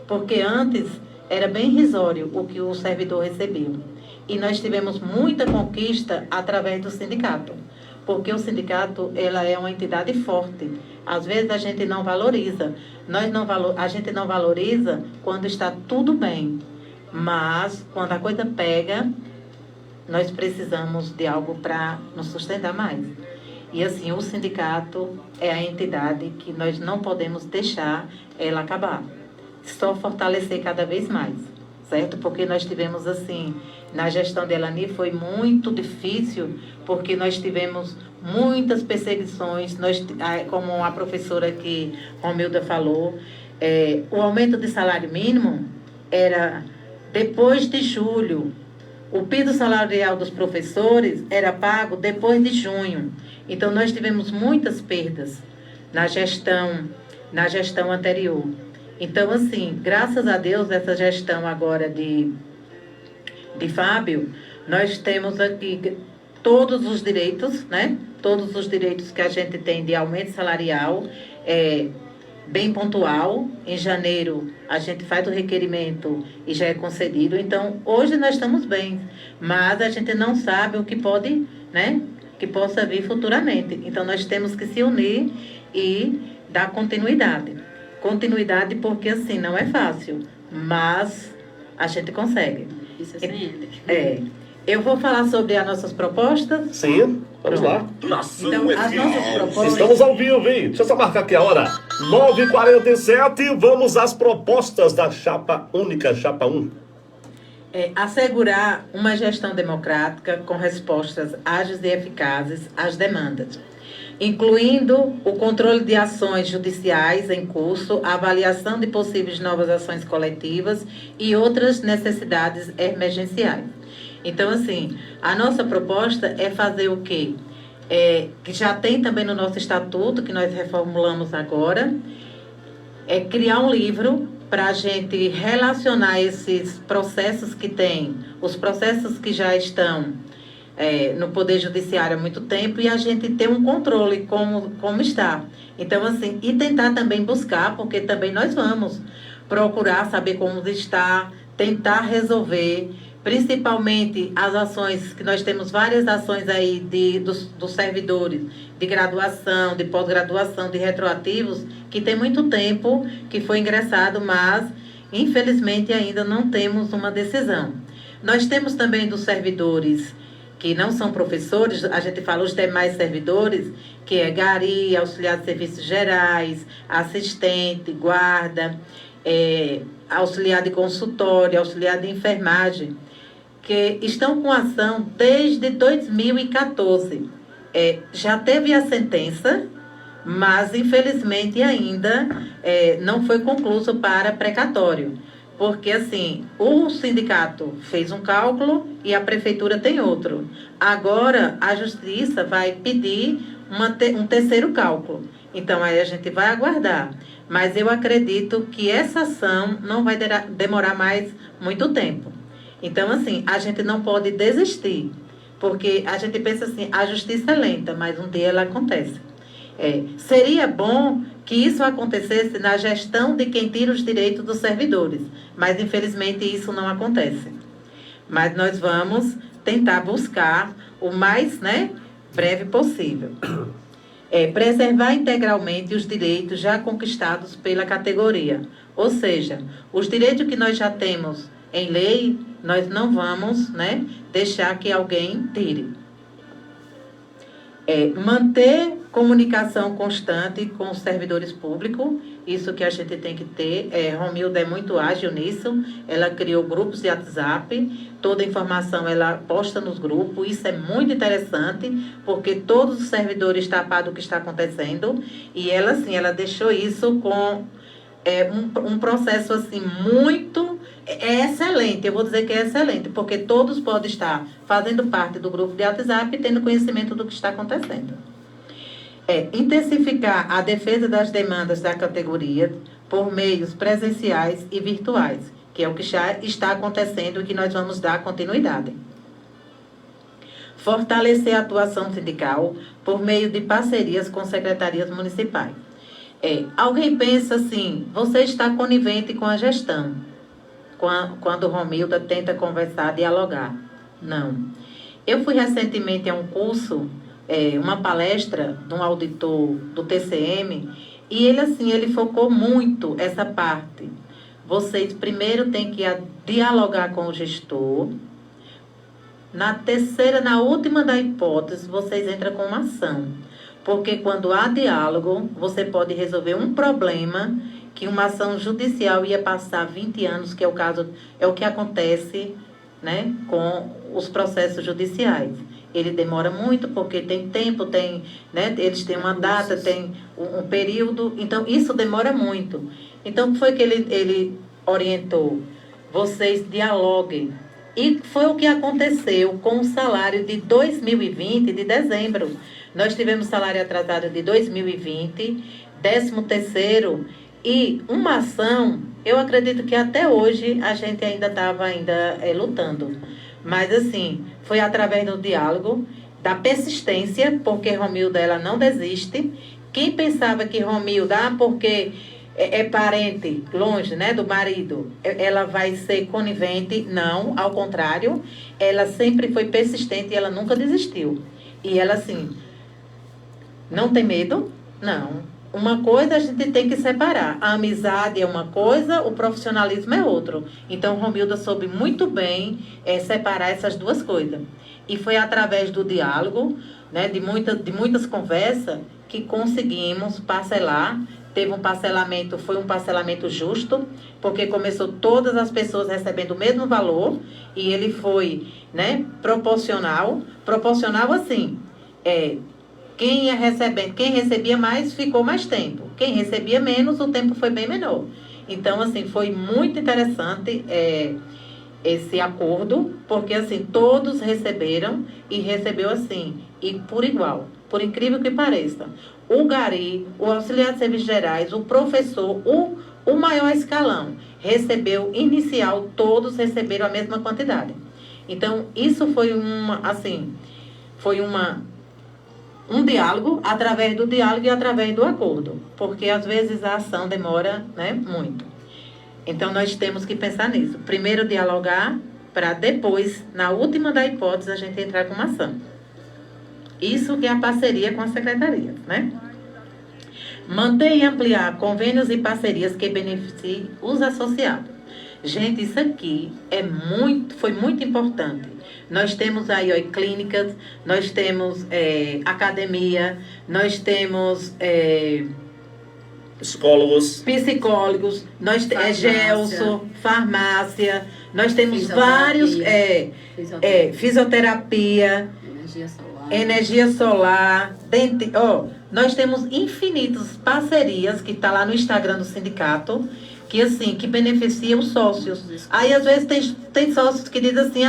Porque antes era bem irrisório o que o servidor recebia. E nós tivemos muita conquista através do sindicato. Porque o sindicato, ela é uma entidade forte. Às vezes a gente não valoriza. A gente não valoriza quando está tudo bem. Mas quando a coisa pega, nós precisamos de algo para nos sustentar mais. E assim, o sindicato é a entidade que nós não podemos deixar ela acabar. Só fortalecer cada vez mais, certo? Porque nós tivemos, assim, na gestão de Elani foi muito difícil, porque nós tivemos muitas perseguições, como a professora aqui, Romilda, falou, o aumento de salário mínimo era depois de julho. O piso salarial dos professores era pago depois de junho. Então, nós tivemos muitas perdas na gestão anterior. Então, assim, graças a Deus, essa gestão agora de Fábio, nós temos aqui todos os direitos, né? Todos os direitos que a gente tem de aumento salarial, bem pontual. Em janeiro, a gente faz o requerimento e já é concedido. Então, hoje nós estamos bem, mas a gente não sabe o que pode, né? Que possa vir futuramente. Então, nós temos que se unir e dar continuidade. Continuidade porque, assim, não é fácil, mas a gente consegue.
Isso é sempre.
Eu vou falar sobre as nossas propostas.
Sim, vamos lá.
Então, as nossas propostas...
Estamos ao vivo, hein? Deixa eu só marcar aqui a hora. 9h47, vamos às propostas da Chapa Única, Chapa 1.
Assegurar uma gestão democrática com respostas ágeis e eficazes às demandas, incluindo o controle de ações judiciais em curso, a avaliação de possíveis novas ações coletivas e outras necessidades emergenciais. Então, assim, a nossa proposta é fazer o quê? Que já tem também no nosso estatuto, que nós reformulamos agora, é criar um livro para a gente relacionar esses processos que tem, os processos que já estão no Poder Judiciário há muito tempo, e a gente ter um controle como está. Então, assim, e tentar também buscar, porque também nós vamos procurar saber como está, tentar resolver principalmente as ações, que nós temos várias ações aí dos servidores de graduação, de pós-graduação, de retroativos, que tem muito tempo que foi ingressado, mas infelizmente ainda não temos uma decisão. Nós temos também dos servidores que não são professores, a gente fala os demais servidores, que é gari, auxiliar de serviços gerais, assistente, guarda, auxiliar de consultório, auxiliar de enfermagem, que estão com ação desde 2014. Já teve a sentença, mas infelizmente ainda não foi concluído para precatório. Porque, assim, o sindicato fez um cálculo e a prefeitura tem outro. Agora, a justiça vai pedir um terceiro cálculo. Então, aí a gente vai aguardar. Mas eu acredito que essa ação não vai demorar mais muito tempo. Então, assim, a gente não pode desistir. Porque a gente pensa assim, a justiça é lenta, mas um dia ela acontece. Seria bom que isso acontecesse na gestão de quem tira os direitos dos servidores, mas infelizmente isso não acontece. Mas nós vamos tentar buscar o mais breve possível. Preservar integralmente os direitos já conquistados pela categoria. Ou seja, os direitos que nós já temos em lei, nós não vamos deixar que alguém tire. Manter comunicação constante com os servidores públicos, isso que a gente tem que ter. Romilda é muito ágil nisso, ela criou grupos de WhatsApp, toda a informação ela posta nos grupos, isso é muito interessante, porque todos os servidores estão a par do que está acontecendo, e ela, assim, ela deixou isso com um processo, assim, muito excelente, eu vou dizer que é excelente, porque todos podem estar fazendo parte do grupo de WhatsApp e tendo conhecimento do que está acontecendo. Intensificar a defesa das demandas da categoria por meios presenciais e virtuais, que é o que já está acontecendo e que nós vamos dar continuidade. Fortalecer a atuação sindical por meio de parcerias com secretarias municipais. Alguém pensa assim, você está conivente com a gestão, quando Romilda tenta conversar, dialogar. Não. Eu fui recentemente a um curso, uma palestra de um auditor do TCM, e ele focou muito essa parte. Vocês primeiro têm que dialogar com o gestor. Na última da hipótese, vocês entram com uma ação. Porque quando há diálogo, você pode resolver um problema que uma ação judicial ia passar 20 anos, que é o que acontece com os processos judiciais. Ele demora muito porque tem tempo, eles têm uma data, tem um período, então isso demora muito. Então, o que foi que ele orientou? Vocês dialoguem. E foi o que aconteceu com o salário de 2020, de dezembro. Nós tivemos salário atrasado de 2020, 13º, e uma ação, eu acredito que até hoje a gente ainda estava lutando. Mas, assim, foi através do diálogo, da persistência, porque Romilda, ela não desiste. Quem pensava que Romilda, porque é parente longe, do marido, ela vai ser conivente? Não, ao contrário, ela sempre foi persistente e ela nunca desistiu. E ela, assim, não tem medo? Não. Uma coisa a gente tem que separar. A amizade é uma coisa, o profissionalismo é outro. Então, Romilda soube muito bem separar essas duas coisas. E foi através do diálogo, de muitas conversas, que conseguimos parcelar. Teve um parcelamento, foi um parcelamento justo, porque começou todas as pessoas recebendo o mesmo valor, e ele foi proporcional. Proporcional assim, quem recebia mais ficou mais tempo. Quem recebia menos, o tempo foi bem menor. Então, assim, foi muito interessante esse acordo, porque, assim, todos receberam e recebeu, assim, e por igual. Por incrível que pareça. O gari, o auxiliar de serviços gerais, o professor, o maior escalão, recebeu inicial, todos receberam a mesma quantidade. Então, isso foi um diálogo, através do diálogo e através do acordo, porque às vezes a ação demora muito. Então, nós temos que pensar nisso. Primeiro, dialogar, para depois, na última da hipótese, a gente entrar com uma ação. Isso que é a parceria com a secretaria, né? Manter e ampliar convênios e parcerias que beneficiem os associados. Gente, isso aqui foi muito importante. Nós temos aí, ó, clínicas, nós temos academia, nós temos psicólogos, nós Gelson, farmácia, nós temos vários fisioterapia, energia solar, nós temos infinitas parcerias que está lá no Instagram do sindicato, que assim, que beneficia os sócios. Aí às vezes tem sócios que dizem assim,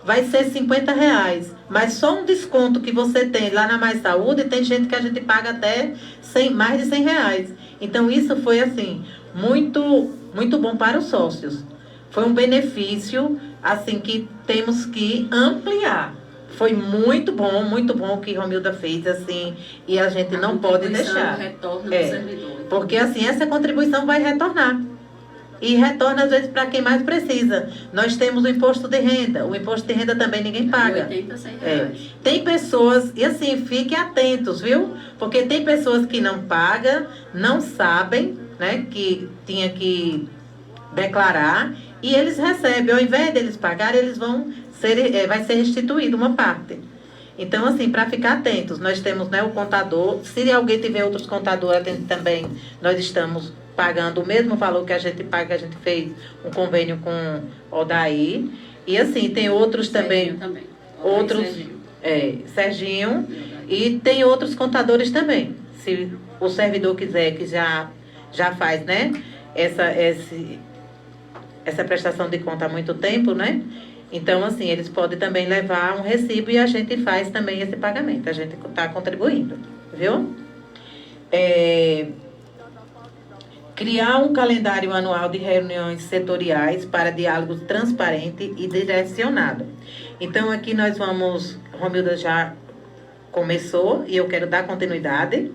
vai ser R$50, mas só um desconto que você tem lá na Mais Saúde, tem gente que a gente paga até mais de R$100. Então isso foi assim, muito, muito bom para os sócios. Foi um benefício assim que temos que ampliar. Foi muito bom o que Romilda fez, assim, e a gente não pode deixar.
Retorno do servidor.
Porque, assim, essa contribuição vai retornar. E retorna, às vezes, para quem mais precisa. Nós temos o imposto de renda. O imposto de renda também ninguém paga.
De 80 a R$100.
Tem pessoas, e assim, fiquem atentos, viu? Porque tem pessoas que não pagam, não sabem, né, que tinha que declarar, e eles recebem. Ao invés deles pagarem, eles vai ser restituído uma parte. Então, assim, para ficar atentos, nós temos, né, o contador. Se alguém tiver outros contadores, também nós estamos pagando o mesmo valor que a gente paga, a gente fez um convênio com o Odaí. E assim, tem outros também. Outros, Serginho. E tem outros contadores também. Se o servidor quiser, que já faz, né, essa prestação de conta há muito tempo, né? Então, assim, eles podem também levar um recibo e a gente faz também esse pagamento. A gente está contribuindo, viu? Criar um calendário anual de reuniões setoriais para diálogo transparente e direcionado. Então, aqui nós vamos... Romilda já começou e eu quero dar continuidade,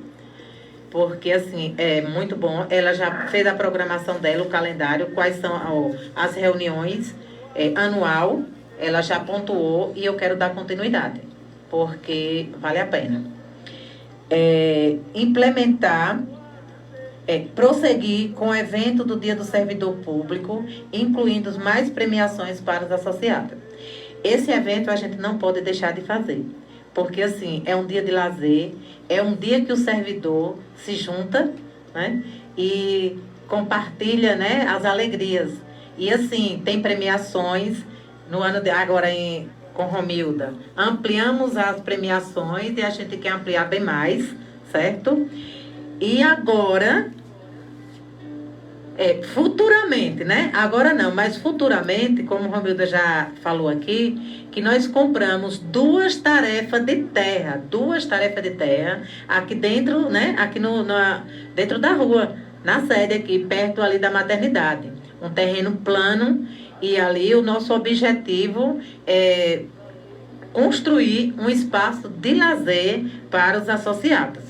porque, assim, é muito bom. Ela já fez a programação dela, o calendário, quais são as reuniões anual, ela já pontuou e eu quero dar continuidade, porque vale a pena. Implementar, prosseguir com o evento do Dia do Servidor Público, incluindo mais premiações para os associados. Esse evento a gente não pode deixar de fazer, porque assim, é um dia de lazer, é um dia que o servidor se junta, né, e compartilha, né, as alegrias. E assim, tem premiações no ano agora com Romilda. Ampliamos as premiações e a gente quer ampliar bem mais, certo? E agora, futuramente, né? Agora não, mas futuramente, como Romilda já falou aqui, que nós compramos 2 tarefas de terra aqui dentro, né? Aqui dentro da rua, na sede aqui, perto ali da maternidade. Um terreno plano, e ali o nosso objetivo é construir um espaço de lazer para os associados.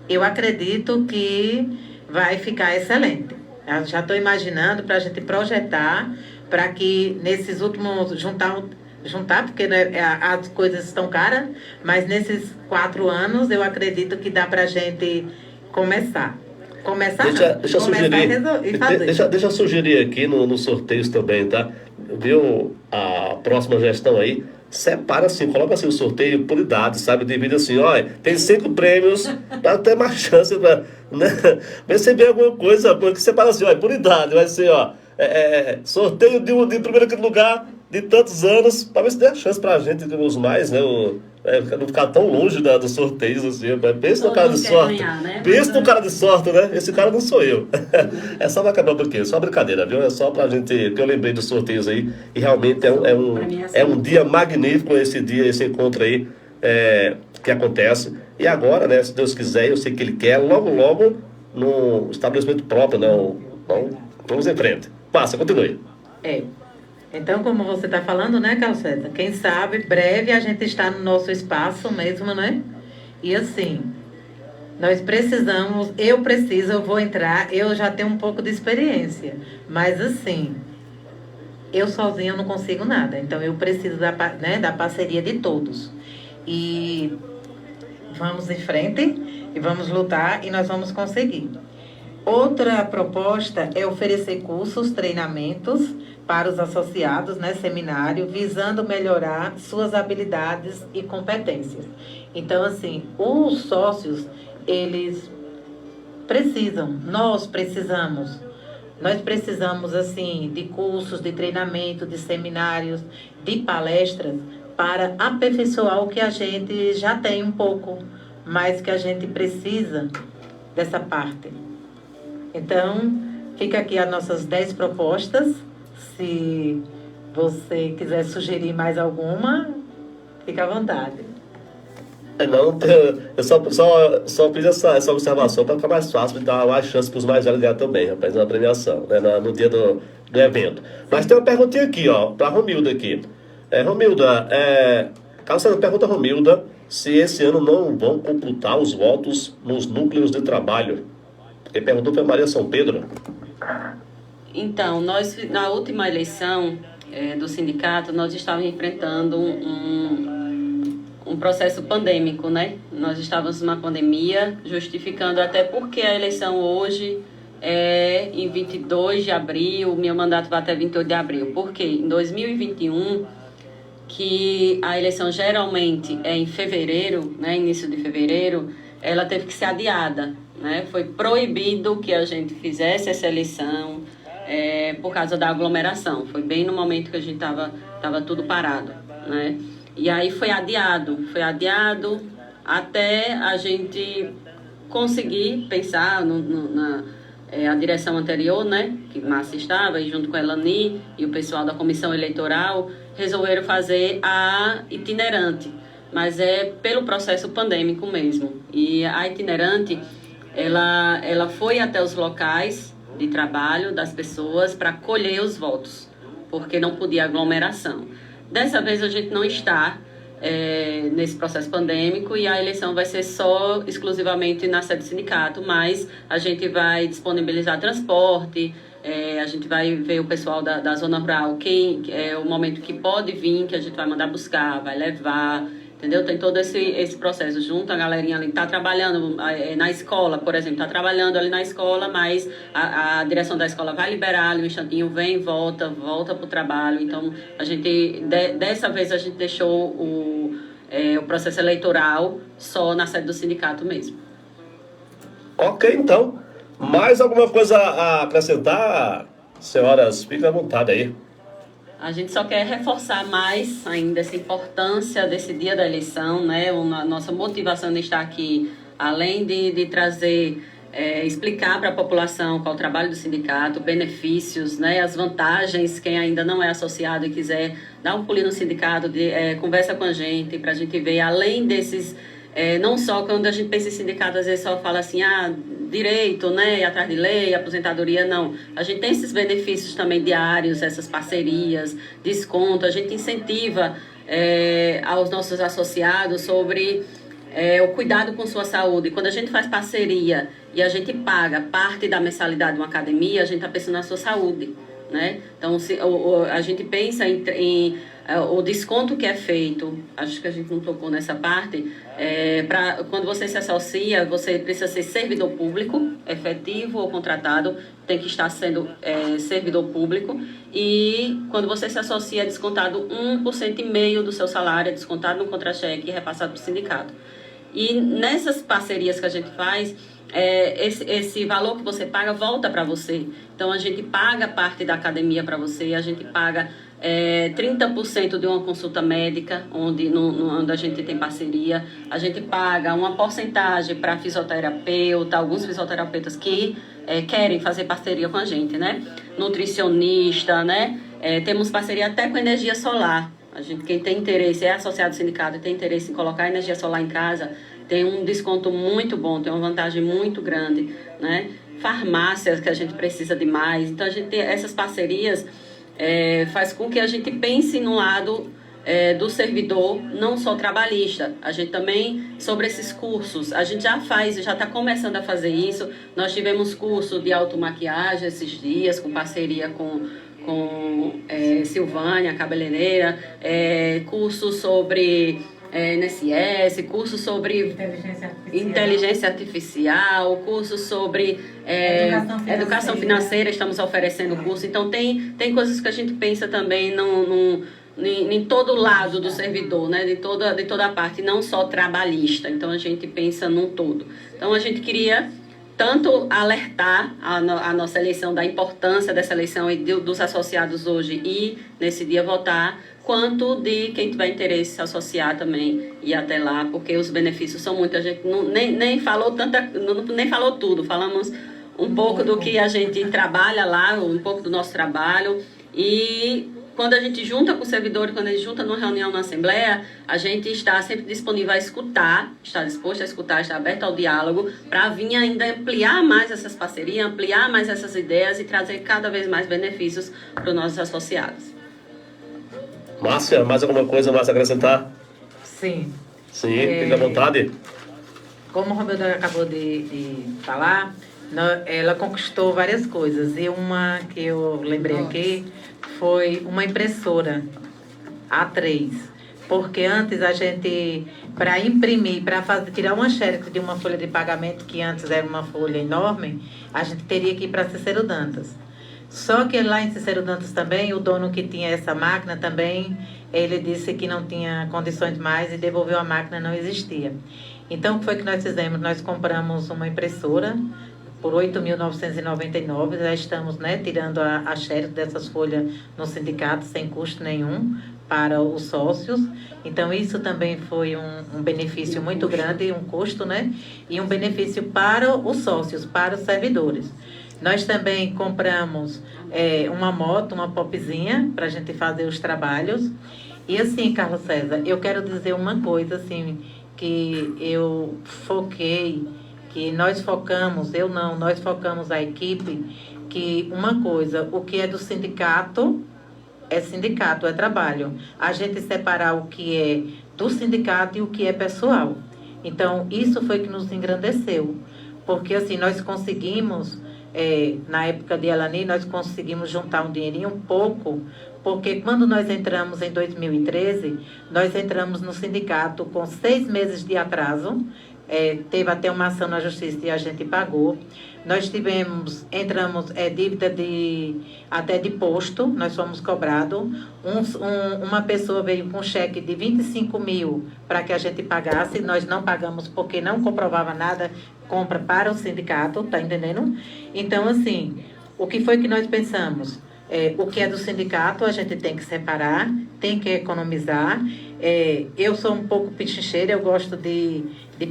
Eu acredito que vai ficar excelente. Eu já estou imaginando para a gente projetar, para que nesses últimos, juntar, porque, né, as coisas estão caras, mas nesses 4 anos eu acredito que dá para a gente começar.
Deixa eu sugerir aqui nos sorteios também, tá? Viu? A próxima gestão aí, separa assim, coloca assim o sorteio por idade, sabe? Divide assim, olha, tem 5 prêmios, para ter mais chance para, né, receber alguma coisa, porque separa assim, olha, por idade, vai ser, ó, sorteio de primeiro lugar de tantos anos, para ver se der chance pra gente, os mais, né? Não ficar tão longe dos sorteios, assim. Pensa no cara de sorte. Ganhar, né? Pensa no cara de sorte, né? Esse cara não sou eu. É só pra acabar porque só brincadeira, viu? É só pra gente. Que eu lembrei dos sorteios aí. E realmente é um dia magnífico esse dia, esse encontro aí que acontece. E agora, né? Se Deus quiser, eu sei que Ele quer, logo, logo, no estabelecimento próprio, né? Então, vamos em frente. Passa, continue.
Então, como você está falando, né, Calceta? Quem sabe, breve a gente está no nosso espaço mesmo, né? E assim, nós precisamos, eu vou entrar, eu já tenho um pouco de experiência. Mas assim, eu sozinha não consigo nada. Então, eu preciso da parceria de todos. E vamos em frente, e vamos lutar, e nós vamos conseguir. Outra proposta é oferecer cursos, treinamentos para os associados, né, seminário, visando melhorar suas habilidades e competências. Então, assim, os sócios, eles precisam, nós precisamos, assim, de cursos, de treinamento, de seminários, de palestras, para aperfeiçoar o que a gente já tem um pouco, mas que a gente precisa dessa parte. Então, fica aqui as nossas 10 propostas. Se você quiser sugerir mais alguma, fica à vontade.
Não, eu só fiz essa observação para ficar mais fácil de dar mais chance para os mais velhos ganhar também, rapaz, na premiação, né, no dia do evento. Mas tem uma perguntinha aqui, ó, para a Romilda aqui. Romilda, Carlos César pergunta a Romilda se esse ano não vão computar os votos nos núcleos de trabalho. Quem perguntou foi Maria São Pedro.
Então, nós, na última eleição do sindicato, nós estávamos enfrentando um processo pandêmico, né? Nós estávamos numa pandemia, justificando até porque a eleição hoje é em 22 de abril, meu mandato vai até 28 de abril. Porque em 2021, que a eleição geralmente é em fevereiro, né, início de fevereiro, ela teve que ser adiada, né? Foi proibido que a gente fizesse essa eleição por causa da aglomeração. Foi bem no momento que a gente tava tudo parado, né? E aí foi adiado até a gente conseguir pensar a direção anterior, né, que Márcia estava, e junto com a Elani e o pessoal da comissão eleitoral, resolveram fazer a itinerante, mas é pelo processo pandêmico mesmo. E a itinerante, ela foi até os locais de trabalho das pessoas para colher os votos, porque não podia aglomeração. Dessa vez a gente não está nesse processo pandêmico e a eleição vai ser só exclusivamente na sede do sindicato, mas a gente vai disponibilizar transporte, a gente vai ver o pessoal da zona rural, quem é o momento que pode vir, que a gente vai mandar buscar, vai levar, entendeu? Tem todo esse processo junto, a galerinha ali está trabalhando na escola, por exemplo, está trabalhando ali na escola, mas a direção da escola vai liberar ali um instantinho, vem, volta para o trabalho. Então, a gente, dessa vez, a gente deixou o processo eleitoral só na sede do sindicato mesmo.
Ok, então. Mais alguma coisa a acrescentar, senhoras? Fiquem à vontade aí.
A gente só quer reforçar mais ainda essa importância desse dia da eleição, né? A nossa motivação de estar aqui, além de trazer, explicar para a população qual é o trabalho do sindicato, benefícios, né? As vantagens, quem ainda não é associado e quiser dar um pulinho no sindicato, conversa com a gente, para a gente ver, além desses, não só quando a gente pensa em sindicato, às vezes só fala assim, direito, né, atrás de lei, aposentadoria, não. A gente tem esses benefícios também diários, essas parcerias, desconto, a gente incentiva aos nossos associados sobre o cuidado com sua saúde. Quando a gente faz parceria e a gente paga parte da mensalidade de uma academia, a gente está pensando na sua saúde, né? Então, a gente pensa em o desconto que é feito, acho que a gente não tocou nessa parte, quando você se associa, você precisa ser servidor público, efetivo ou contratado, tem que estar sendo servidor público, e quando você se associa é descontado 1,5% do seu salário, é descontado no contra-cheque e repassado para o sindicato. E nessas parcerias que a gente faz, esse valor que você paga volta para você. Então, a gente paga parte da academia para você, a gente paga 30% de uma consulta médica, onde a gente tem parceria, a gente paga uma porcentagem para fisioterapeuta, alguns fisioterapeutas que querem fazer parceria com a gente, né? Nutricionista, né? Temos parceria até com energia solar. A gente, quem tem interesse, é associado ao sindicato e tem interesse em colocar energia solar em casa, tem um desconto muito bom, tem uma vantagem muito grande, né? Farmácias que a gente precisa de mais. Então, a gente tem essas parcerias, faz com que a gente pense no lado do servidor, não só trabalhista. A gente também, sobre esses cursos, a gente já está começando a fazer isso. Nós tivemos curso de automaquiagem esses dias, com parceria com Silvânia, cabeleireira, curso sobre NSS, curso sobre inteligência artificial, curso sobre educação financeira, estamos oferecendo curso. Então, tem coisas que a gente pensa também em todo lado do servidor, né? de toda a parte, não só trabalhista. Então, a gente pensa num todo. Então, a gente queria tanto alertar a nossa eleição da importância dessa eleição e dos associados hoje e nesse dia votar, quanto de quem tiver interesse se associar também e ir até lá, porque os benefícios são muitos. A gente nem falou nem falou tudo, falamos um pouco do que a gente trabalha lá, um pouco do nosso trabalho. E quando a gente junta com o servidor, quando a gente junta numa reunião na Assembleia, a gente está sempre disponível a escutar, está disposto a escutar, está aberto ao diálogo, para vir ainda ampliar mais essas parcerias, ampliar mais essas ideias e trazer cada vez mais benefícios para os nossos associados.
Márcia, mais alguma coisa mais a acrescentar?
Sim.
Sim, fique à vontade.
Como o Romildo acabou de falar, ela conquistou várias coisas. E uma que eu lembrei aqui foi uma impressora A3. Porque antes a gente, para imprimir, tirar uma xerox de uma folha de pagamento, que antes era uma folha enorme, a gente teria que ir para Cicero Dantas. Só que lá em Cicero Dantas também, o dono que tinha essa máquina também, ele disse que não tinha condições mais e devolveu a máquina, não existia. Então, o que foi que nós fizemos? Nós compramos uma impressora por R$ 8.999, já estamos tirando a xerox dessas folhas no sindicato sem custo nenhum para os sócios. Então, isso também foi um benefício muito grande, um custo, e um benefício para os sócios, para os servidores. Nós também compramos uma moto, uma popzinha, para a gente fazer os trabalhos. E assim, Carlos César, eu quero dizer uma coisa, assim, que eu foquei, que nós focamos, nós focamos a equipe, que uma coisa, o que é do sindicato, é trabalho. A gente separar o que é do sindicato e o que é pessoal. Então, isso foi que nos engrandeceu. Porque, assim, nós conseguimos... na época de Elani, nós conseguimos juntar um dinheirinho, um pouco, porque quando nós entramos em 2013, nós entramos no sindicato com 6 meses de atraso, teve até uma ação na justiça e a gente pagou. Nós entramos dívida até de posto, nós fomos cobrados. Uma pessoa veio com um cheque de 25 mil para que a gente pagasse, nós não pagamos porque não comprovava nada, compra para o sindicato, tá entendendo? Então, assim, o que foi que nós pensamos? O que é do sindicato a gente tem que separar, tem que economizar. Eu sou um pouco pichincheira, eu gosto de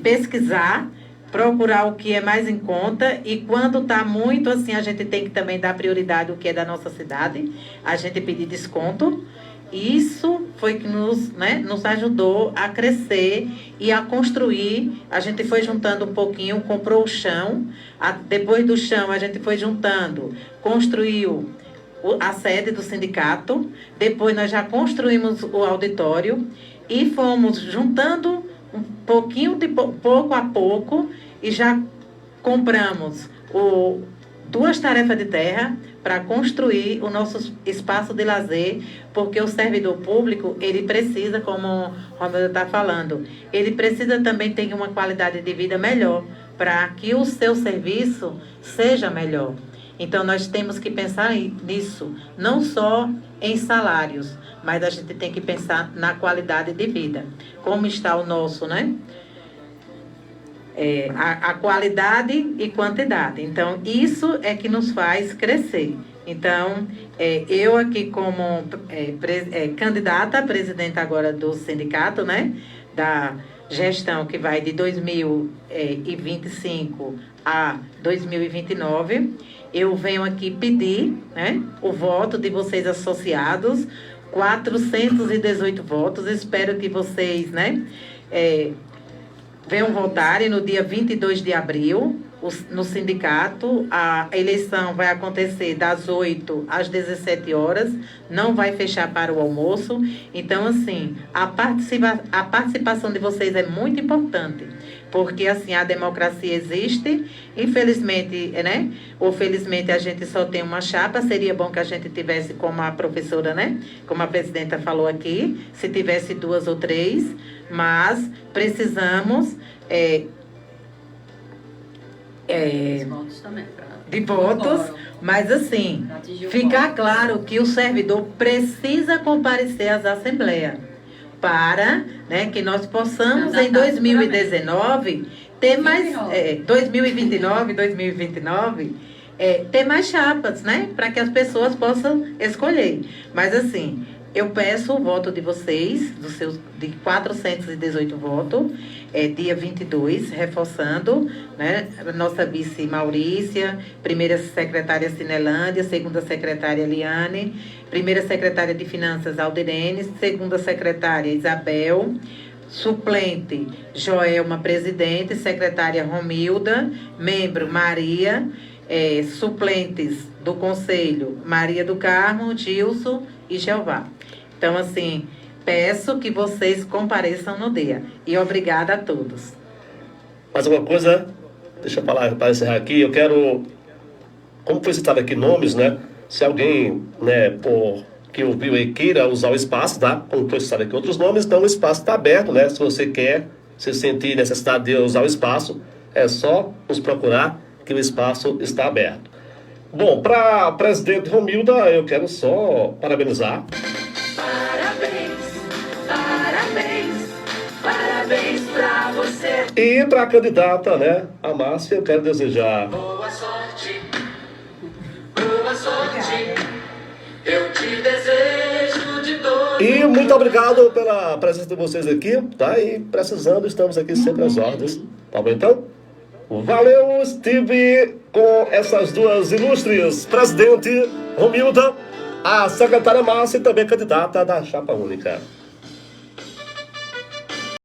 pesquisar, procurar o que é mais em conta, e quando está muito assim, a gente tem que também dar prioridade ao que é da nossa cidade, a gente pedir desconto. Isso foi que nos ajudou a crescer e a construir. A gente foi juntando um pouquinho, comprou o chão, depois do chão a gente foi juntando, construiu a sede do sindicato, depois nós já construímos o auditório e fomos juntando um pouquinho, pouco a pouco, e já compramos 2 tarefas de terra para construir o nosso espaço de lazer, porque o servidor público, ele precisa, como o Romildo está falando, ele precisa também ter uma qualidade de vida melhor, para que o seu serviço seja melhor. Então, nós temos que pensar nisso, não só em salários, mas a gente tem que pensar na qualidade de vida. Como está o nosso, a qualidade e quantidade. Então, isso é que nos faz crescer. Então, eu aqui como candidata a presidente agora do sindicato, da gestão que vai de 2025 a 2029, eu venho aqui pedir o voto de vocês associados, 418 votos. Espero que vocês venham votarem no dia 22 de abril, no sindicato. A eleição vai acontecer das 8 às 17 horas, não vai fechar para o almoço. Então, assim, a participação de vocês é muito importante, porque, assim, a democracia existe, infelizmente, né? Ou felizmente a gente só tem uma chapa, seria bom que a gente tivesse, como a professora, né? Como a presidenta falou aqui, se tivesse 2 ou 3, mas precisamos...
Votos também,
de votos, mas assim, ficar claro que o servidor precisa comparecer às assembleias para, né, que nós possamos em 2019 ter mais, 2029, ter mais chapas, né, para que as pessoas possam escolher. Mas assim, eu peço o voto de vocês, de 418 votos, dia 22, reforçando, né, nossa vice Maurícia, primeira secretária Cinelândia, segunda secretária Eliane, primeira secretária de Finanças Aldirene, segunda secretária Isabel, suplente Joelma, presidente, secretária Romilda, membro Maria, suplentes do Conselho Maria do Carmo, Gilson e Jeová. Então, assim, peço que vocês compareçam no dia. E obrigada a todos.
Mais alguma coisa? Deixa eu falar para encerrar aqui. Eu quero, como foi citado aqui nomes, né? Se alguém, né, que ouviu aí queira usar o espaço, tá? Como foi citado aqui outros nomes, então o espaço está aberto, né? Se você quer, se sentir necessidade de usar o espaço, é só nos procurar que o espaço está aberto. Bom, para a presidente Romilda, eu quero só parabenizar.
Parabéns pra você.
E para a candidata, né, a Márcia, eu quero desejar
Boa sorte, eu te desejo de todo.
e muito obrigado pela presença de vocês aqui, tá? E precisando, estamos aqui sempre às ordens, tá bom então? Valeu, estive com essas duas ilustres, presidente Romilda, a secretária Márcia e também candidata da Chapa Única.